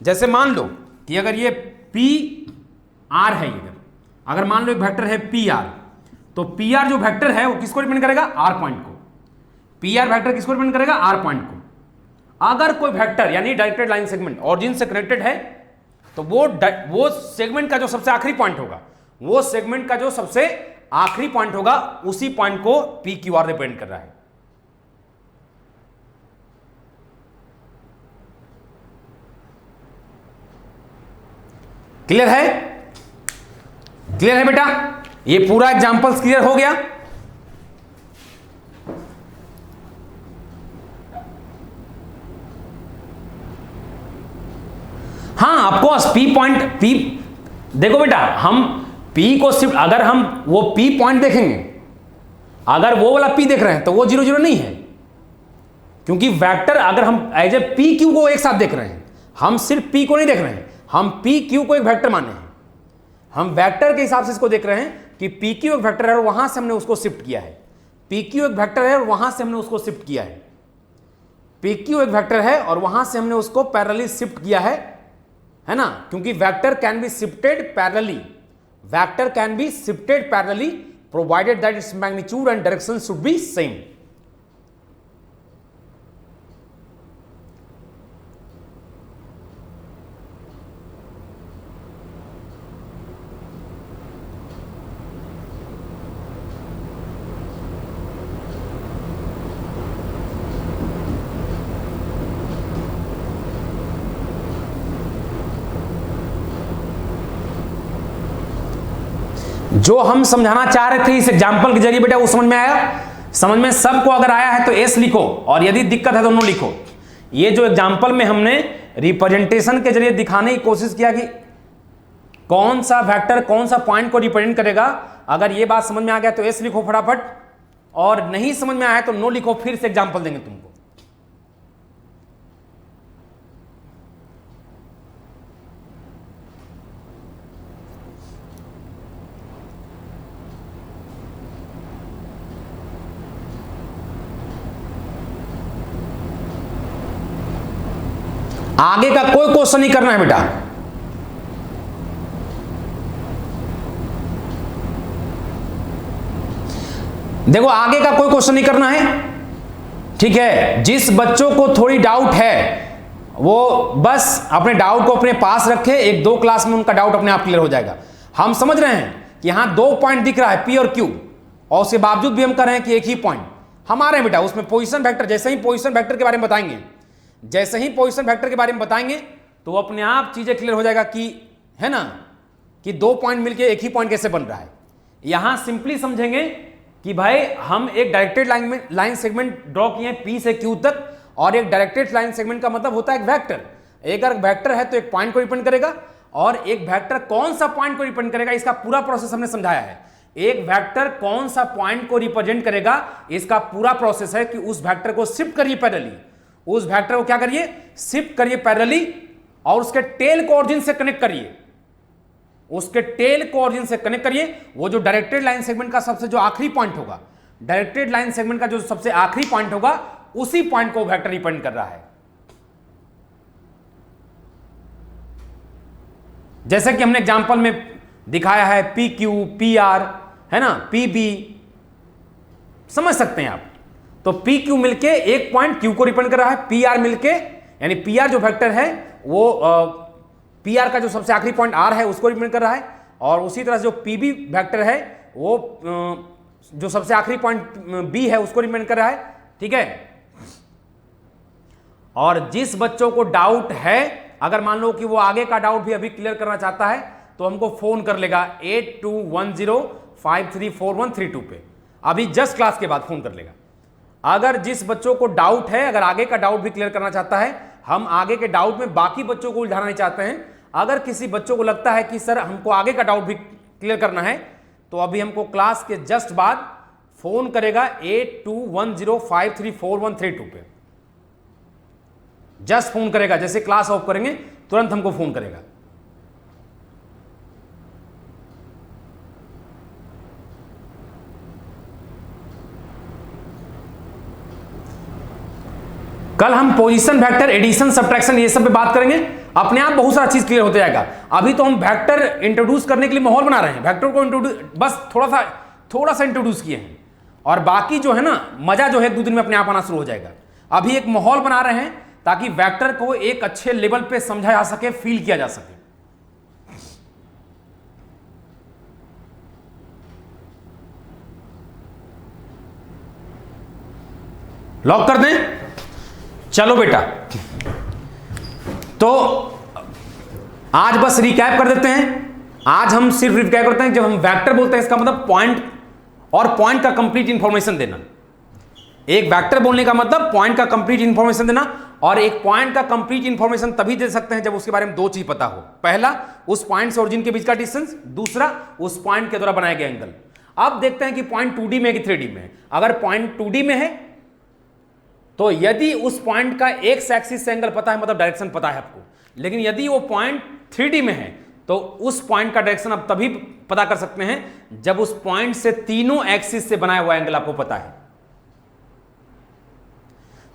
जैसे मान लो कि अगर ये PR है, अगर मान लो एक वेक्टर है PR, तो PR जो वेक्टर है वो किसको डिपेंड करेगा? R पॉइंट को। PR वेक्टर किसको डिपेंड करेगा? R पॉइंट को। अगर कोई वेक्टर यानी डायरेक्टेड लाइन सेगमेंट ऑरिजिन से कनेक्टेड है, तो वो सेगमेंट का जो सबसे आखिरी पॉइंट होगा, उसी पॉइंट को PQR डिपेंड कर रहा है। क्लियर है बेटा? ये पूरा एग्जांपल्स क्लियर हो गया? हाँ ऑफकोर्स P देखो बेटा, हम P को शिफ्ट, अगर हम वो P पॉइंट देखेंगे, अगर वो वाला P देख रहे हैं तो वो 0,0 नहीं है, क्योंकि वेक्टर अगर हम एज ए पी क्यू को एक साथ देख रहे हैं, हम सिर्फ पी को नहीं देख रहे हैं, हम पी क्यू को एक वेक्टर माने हैं, हम वेक्टर के हिसाब से इसको देख रहे हैं कि पी क्यू एक वेक्टर है और वहां से हमने उसको शिफ्ट किया है, पी क्यू एक वेक्टर है और वहां से हमने उसको शिफ्ट किया है, पी क्यू एक वेक्टर है और वहां से हमने उसको पैरेलली शिफ्ट किया है ना, क्योंकि vector can be shifted parallelly, vector can be shifted parallelly provided that its magnitude and direction should be same. जो हम समझाना चाह रहे थे इस एग्जाम्पल के जरिए बेटा वो समझ में आया? समझ में सबको अगर आया है तो एस लिखो, और यदि दिक्कत है तो नो लिखो। ये जो एग्जाम्पल में हमने रिप्रेजेंटेशन के जरिए दिखाने की कोशिश किया कि कौन सा वेक्टर कौन सा पॉइंट को रिप्रेजेंट करेगा, अगर ये बात समझ में आ गया तो एस लिखो फटाफट, और नहीं समझ में आया तो नो लिखो, फिर से एग्जाम्पल देंगे तुमको। आगे का कोई क्वेश्चन नहीं करना है बेटा, देखो आगे का कोई क्वेश्चन नहीं करना है, ठीक है। जिस बच्चों को थोड़ी डाउट है वो बस अपने डाउट को अपने पास रखे, एक दो क्लास में उनका डाउट अपने आप क्लियर हो जाएगा। हम समझ रहे हैं कि यहां दो पॉइंट दिख रहा है पी और क्यू, और उसके बावजूद भी हम कर रहे हैं कि एक ही पॉइंट हमारे बेटा, उसमें पोजीशन वेक्टर, जैसे ही पोजीशन वेक्टर के बारे में बताएंगे, जैसे ही पोजीशन वेक्टर के बारे में बताएंगे तो अपने आप चीजें क्लियर हो जाएगा कि है ना, कि दो पॉइंट मिलके एक ही पॉइंट कैसे बन रहा है। यहां सिंपली समझेंगे कि भाई हम एक डायरेक्टेड लाइन सेगमेंट ड्रॉ किए पी से क्यू तक, और एक डायरेक्टेड लाइन सेगमेंट का मतलब होता है एक वेक्टर। एक अगर वेक्टर है तो एक पॉइंट को रिप्रेजेंट करेगा, और एक वेक्टर कौन सा पॉइंट को रिप्रेजेंट करेगा इसका पूरा प्रोसेस हमने समझाया है। एक वेक्टर कौन सा पॉइंट को रिप्रेजेंट करेगा इसका पूरा प्रोसेस है कि उस वेक्टर को शिफ्ट करिए पैरेलली, उस वेक्टर को क्या करिए, शिफ्ट करिए पैरेलली, और उसके टेल को ऑरिजिन से कनेक्ट करिए, उसके टेल को ऑरिजिन से कनेक्ट करिए। वो जो डायरेक्टेड लाइन सेगमेंट का सबसे जो आखिरी पॉइंट होगा, डायरेक्टेड लाइन सेगमेंट का जो सबसे आखिरी पॉइंट होगा, उसी पॉइंट को वेक्टर रिप्रेजेंट कर रहा है। जैसे कि हमने एग्जांपल में दिखाया है पी क्यू, पी आर, है ना, पी बी, समझ सकते हैं आप। तो पी क्यू मिलके एक पॉइंट क्यू को रिप्रेजेंट कर रहा है, पी आर मिलके, यानी पी आर जो वेक्टर है वो पी आर का जो सबसे आखिरी पॉइंट आर है उसको रिप्रेजेंट कर रहा है, और उसी तरह से जो पी बी वेक्टर है वो जो सबसे आखिरी पॉइंट बी है उसको रिप्रेजेंट कर रहा है, ठीक है। और जिस बच्चों को डाउट है, अगर मान लो कि वो आगे का डाउट भी अभी क्लियर करना चाहता है तो हमको फोन कर लेगा 8210534132 पे, अभी जस्ट क्लास के बाद फोन कर लेगा। अगर जिस बच्चों को डाउट है, अगर आगे का डाउट भी क्लियर करना चाहता है, हम आगे के डाउट में बाकी बच्चों को उलझाना नहीं चाहते हैं। अगर किसी बच्चों को लगता है कि सर हमको आगे का डाउट भी क्लियर करना है, तो अभी हमको क्लास के जस्ट बाद फोन करेगा 8210534132 पे, जस्ट फोन करेगा, जैसे क्लास ऑफ करेंगे तुरंत हमको फोन करेगा। कल हम पोजीशन वेक्टर, एडिशन, सब्ट्रैक्शन ये सब पे बात करेंगे, अपने आप बहुत सारा चीज क्लियर होते जाएगा। अभी तो हम वेक्टर इंट्रोड्यूस करने के लिए माहौल बना रहे हैं, वेक्टर को इंट्रोड्यूस बस थोड़ा सा इंट्रोड्यूस किए हैं, और बाकी जो है ना मजा जो है 2 दिन में अपने आप आना शुरू हो जाएगा। अभी एक माहौल बना रहे हैं ताकि वेक्टर को एक अच्छे लेवल पे समझा जा सके, फील किया जा सके। लॉक कर दें, चलो बेटा। तो आज बस रिकैप कर देते हैं। आज हम सिर्फ रिकैप करते हैं, जब हम वेक्टर बोलते हैं इसका मतलब पॉइंट, और पॉइंट का कंप्लीट इंफॉर्मेशन देना। एक वेक्टर बोलने का मतलब पॉइंट का कंप्लीट इंफॉर्मेशन देना, और एक पॉइंट का कंप्लीट इंफॉर्मेशन तभी दे सकते हैं जब उसके बारे में दो चीज पता हो। पहला, उस पॉइंट से ओरिजिन के बीच का डिस्टेंस, दूसरा उस पॉइंट के द्वारा बनाया गया एंगल। अब देखते हैं कि पॉइंट 2D में है कि 3D में है। अगर पॉइंट 2D में है तो यदि उस पॉइंट का एक्स एक्सिस से एंगल पता है, मतलब डायरेक्शन पता है आपको, लेकिन यदि वो पॉइंट 3D में है तो उस पॉइंट का डायरेक्शन आप तभी पता कर सकते हैं जब उस पॉइंट से तीनों एक्सिस से बनाया हुआ एंगल आपको पता है।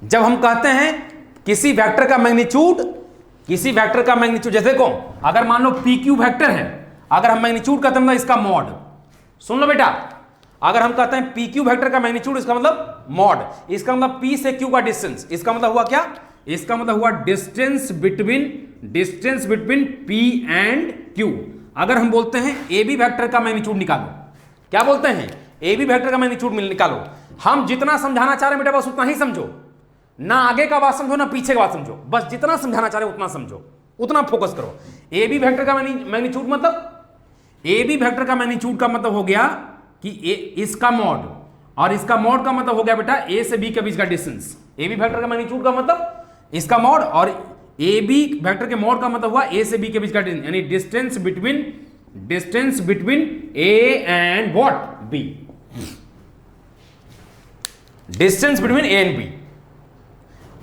जब हम कहते हैं किसी वेक्टर का मैग्नीट्यूड, जैसे देखो अगर मान लो PQ वेक्टर है, अगर हम मैग्नीट्यूड कहते हैं इसका मॉड, सुन लो बेटा, अगर हम कहते हैं PQ वेक्टर का मैग्नीट्यूड, इसका मतलब मॉड, इसका मतलब P से Q का डिस्टेंस, इसका मतलब हुआ क्या, इसका मतलब हुआ distance between P and Q। अगर हम बोलते हैं AB वेक्टर का मैग्नीट्यूड निकालो, क्या बोलते हैं, AB वेक्टर का मैग्नीट्यूड निकालो, हम जितना समझाना चाह रहे हैं बेटा बस उतना ही समझो, ना आगे का बात समझो ना पीछे का बात समझो, बस जितना समझाना चाह रहे हो उतना समझो, उतना फोकस करो। AB वेक्टर का मैग्नीट्यूड मतलब, AB वेक्टर का मैग्नीट्यूड का मतलब हो गया कि इसका मॉड, और इसका मॉड का मतलब हो गया बेटा A से B के बीच का डिस्टेंस। AB वेक्टर का मैग्नीट्यूड का मतलब इसका मॉड, और AB वेक्टर के मॉड का मतलब हुआ A से B के बीच का डिस्टेंस, यानी distance between A and what, B, distance between A and B।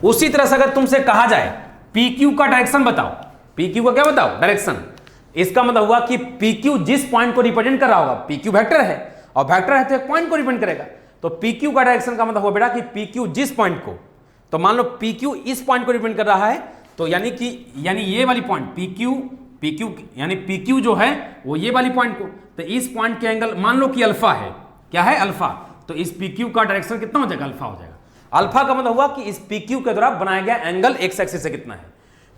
उसी तरह से अगर तुमसे कहा जाए PQ का डायरेक्शन बताओ, PQ का क्या बताओ, डायरेक्शन, इसका मतलब हुआ कि PQ जिस पॉइंट को रिप्रेजेंट कर रहा होगा, PQ वेक्टर है और वेक्टर है तो एक पॉइंट को रिप्रेजेंट करेगा, तो PQ का डायरेक्शन का मतलब हुआ बेटा कि PQ जिस पॉइंट को, तो मान लो PQ इस पॉइंट को रिप्रेजेंट कर रहा है, तो यानी ये वाली पॉइंट PQ यानी PQ जो है वो ये वाली पॉइंट को, तो इस पॉइंट के एंगल मान लो कि अल्फा है, क्या है, अल्फा, तो इस PQ का डायरेक्शन कितना हो जाएगा, अल्फा हो जाएगा। अल्फा का मतलब हुआ कि इस PQ के द्वारा बनाया गया एंगल एक्स एक्सिस से कितना है।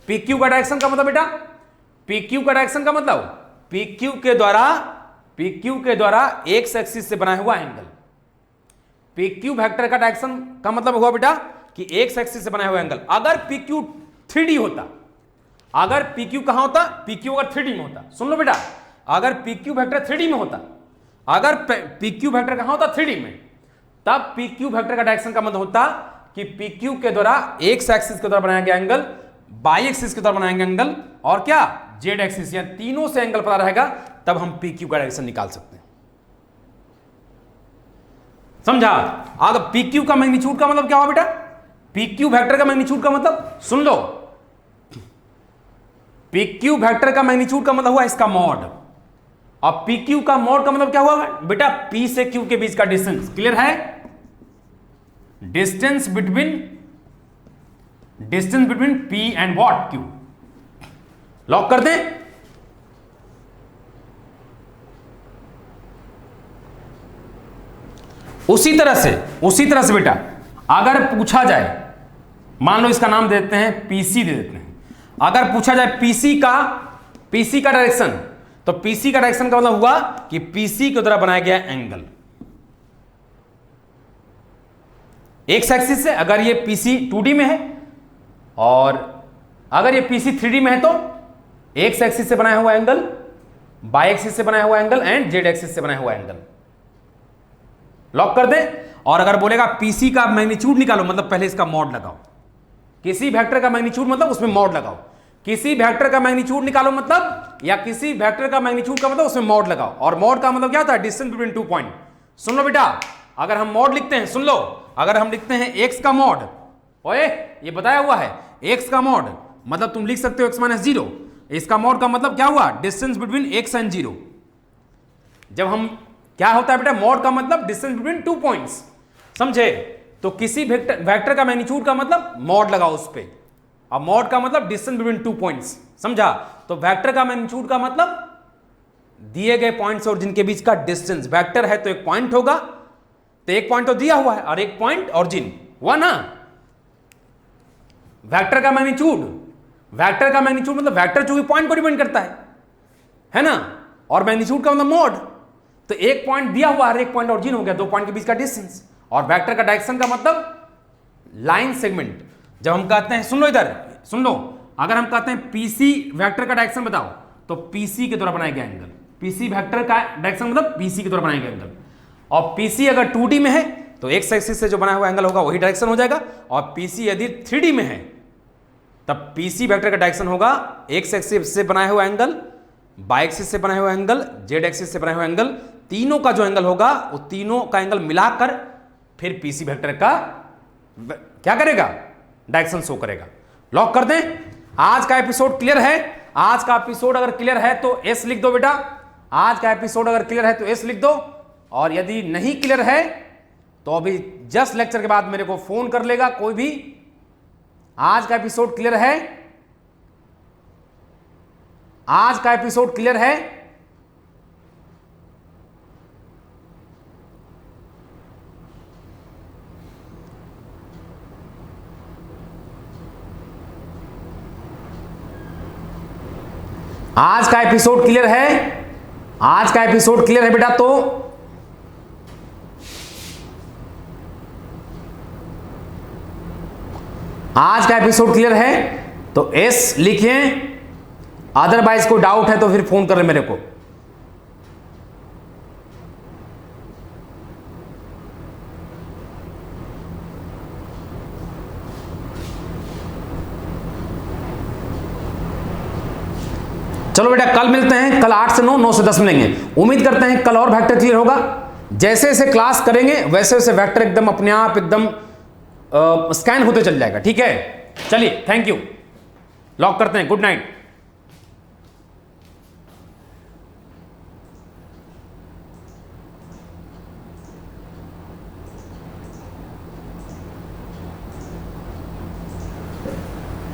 PQ का डायरेक्शन का मतलब बेटा, PQ का डायरेक्शन का मतलब PQ के द्वारा एक्स एक्सिस से बनाया हुआ एंगल। PQ वेक्टर का डायरेक्शन का मतलब हुआ बेटा कि एक्स एक्सिस से बनाया हुआ एंगल। अगर PQ 3D होता, अगर PQ कहां होता, PQ अगर 3D में होता, सुन लो बेटा, अगर PQ वेक्टर 3D में होता, अगर PQ वेक्टर कहां होता 3D में, तब PQ वेक्टर का डायरेक्शन का मतलब होता कि PQ के द्वारा एक्स एक्सिस के द्वारा बनाया गया एंगल, बाई एक्सिस के द्वारा बनाया गया एंगल, और क्या, जेड एक्सिस, या तीनों से एंगल पता रहेगा, तब हम PQ का डायरेक्शन निकाल सकते हैं। समझा। अगर PQ का मैग्नीट्यूड का मतलब क्या हुआ बेटा, PQ वेक्टर का मैग्नीट्यूड का मतलब सुन लो, PQ वेक्टर का मैग्नीट्यूड का मतलब हुआ इसका मॉड, और PQ का मॉड का मतलब क्या हुआ बेटा, P से Q के बीच का डिस्टेंस, क्लियर है, distance between P and what, Q। Lock कर दें। उसी तरह से बेटा अगर पूछा जाए, मान लो इसका नाम दे देते हैं PC दे देते हैं, अगर पूछा जाए PC का डायरेक्शन, तो PC का डायरेक्शन का मतलब हुआ कि PC के द्वारा बनाया गया एंगल एक्स एक्सिस से, अगर ये PC 2D में है, और अगर ये PC 3D में है तो एक्स एक्सिस से बनाया हुआ एंगल, बाई एक्सिस से बनाया हुआ एंगल एंड जेड एक्सिस से बनाया हुआ एंगल। लॉक कर दे। और अगर बोलेगा PC का मैग्नीट्यूड निकालो, मतलब पहले इसका मॉड लगाओ, किसी वेक्टर का मैग्नीट्यूड मतलब उसमें मॉड लगाओ, किसी वेक्टर का मैग्नीट्यूड निकालो मतलब, या किसी वेक्टर का मैग्नीट्यूड का मतलब उसमें मॉड लगाओ, और मॉड का मतलब क्या होता है, डिस्टेंस बिटवीन 2 पॉइंट। सुन लो बेटा, अगर हम मॉड लिखते हैं, सुन लो, अगर हम लिखते हैं x का मॉड, ओए ये बताया हुआ है x का मॉड, मतलब तुम लिख सकते हो x - 0, इसका मॉड का मतलब क्या हुआ, डिस्टेंस बिटवीन x एंड 0। जब हम क्या होता है बेटा, मॉड का मतलब डिस्टेंस बिटवीन 2 पॉइंट्स, समझे। तो किसी वेक्टर का मैग्नीट्यूड का मतलब मॉड लगाओ उस पे, और मॉड का मतलब डिस्टेंस बिटवीन 2 पॉइंट्स, समझा। तो वेक्टर का मैग्नीट्यूड का मतलब दिए गए पॉइंट्स और जिनके बीच का डिस्टेंस, वेक्टर है तो एक पॉइंट होगा, तो एक पॉइंट तो दिया हुआ है और एक पॉइंट ऑरिजिन हुआ ना। वेक्टर का मैग्नीट्यूड मतलब वेक्टर जो भी पॉइंट को डिपेंड करता है ना, और मैग्नीट्यूड का मतलब मॉड, तो एक पॉइंट दिया हुआ है, एक पॉइंट ऑरिजिन हो गया, 2 पॉइंट के बीच का डिस्टेंस। और वेक्टर का डायरेक्शन का मतलब लाइन सेगमेंट। जब हम कहते हैं, सुन लो इधर, सुन लो, अगर हम कहते हैं PC वेक्टर का डायरेक्शन बताओ, तो PC के द्वारा बनाया गया एंगल, PC वेक्टर का डायरेक्शन मतलब PC के द्वारा बनाया गया एंगल। और PC अगर 2D में है तो एक्स एक्सिस से जो बनाया हुआ एंगल होगा वही डायरेक्शन हो जाएगा, और PC यदि 3D में है तब PC वेक्टर का डायरेक्शन होगा एक्स एक्सिस से बनाया हुआ एंगल, बाई एक्सिस से बनाया हुआ एंगल, जेड एक्सिस से बनाया हुआ एंगल, तीनों का जो एंगल होगा वो तीनों का एंगल मिलाकर फिर PC वेक्टर का क्या करेगा, डायरेक्शन शो करेगा। लॉक कर दें। आज का एपिसोड क्लियर है? आज का एपिसोड अगर क्लियर है तो एस लिख दो बेटा। आज का एपिसोड अगर क्लियर है तो एस लिख दो, और यदि नहीं क्लियर है तो अभी जस्ट लेक्चर के बाद मेरे को फोन कर लेगा कोई भी। आज का एपिसोड क्लियर है? आज का एपिसोड क्लियर है? आज का एपिसोड क्लियर है? आज का एपिसोड क्लियर है बेटा? तो आज का एपिसोड क्लियर है तो एस लिखिए, अदरवाइज कोई डाउट है तो फिर फोन कर ले मेरे को। चलो बेटा कल मिलते हैं, कल 8 से 9, 9 से 10 मिलेंगे। उम्मीद करते हैं कल और वेक्टर क्लियर होगा। जैसे जैसे क्लास करेंगे वैसे वैसे वेक्टर एकदम अपने आप एकदम स्कैन होते चल जाएगा। ठीक है, चलिए थैंक यू, लॉक करते हैं। Good night.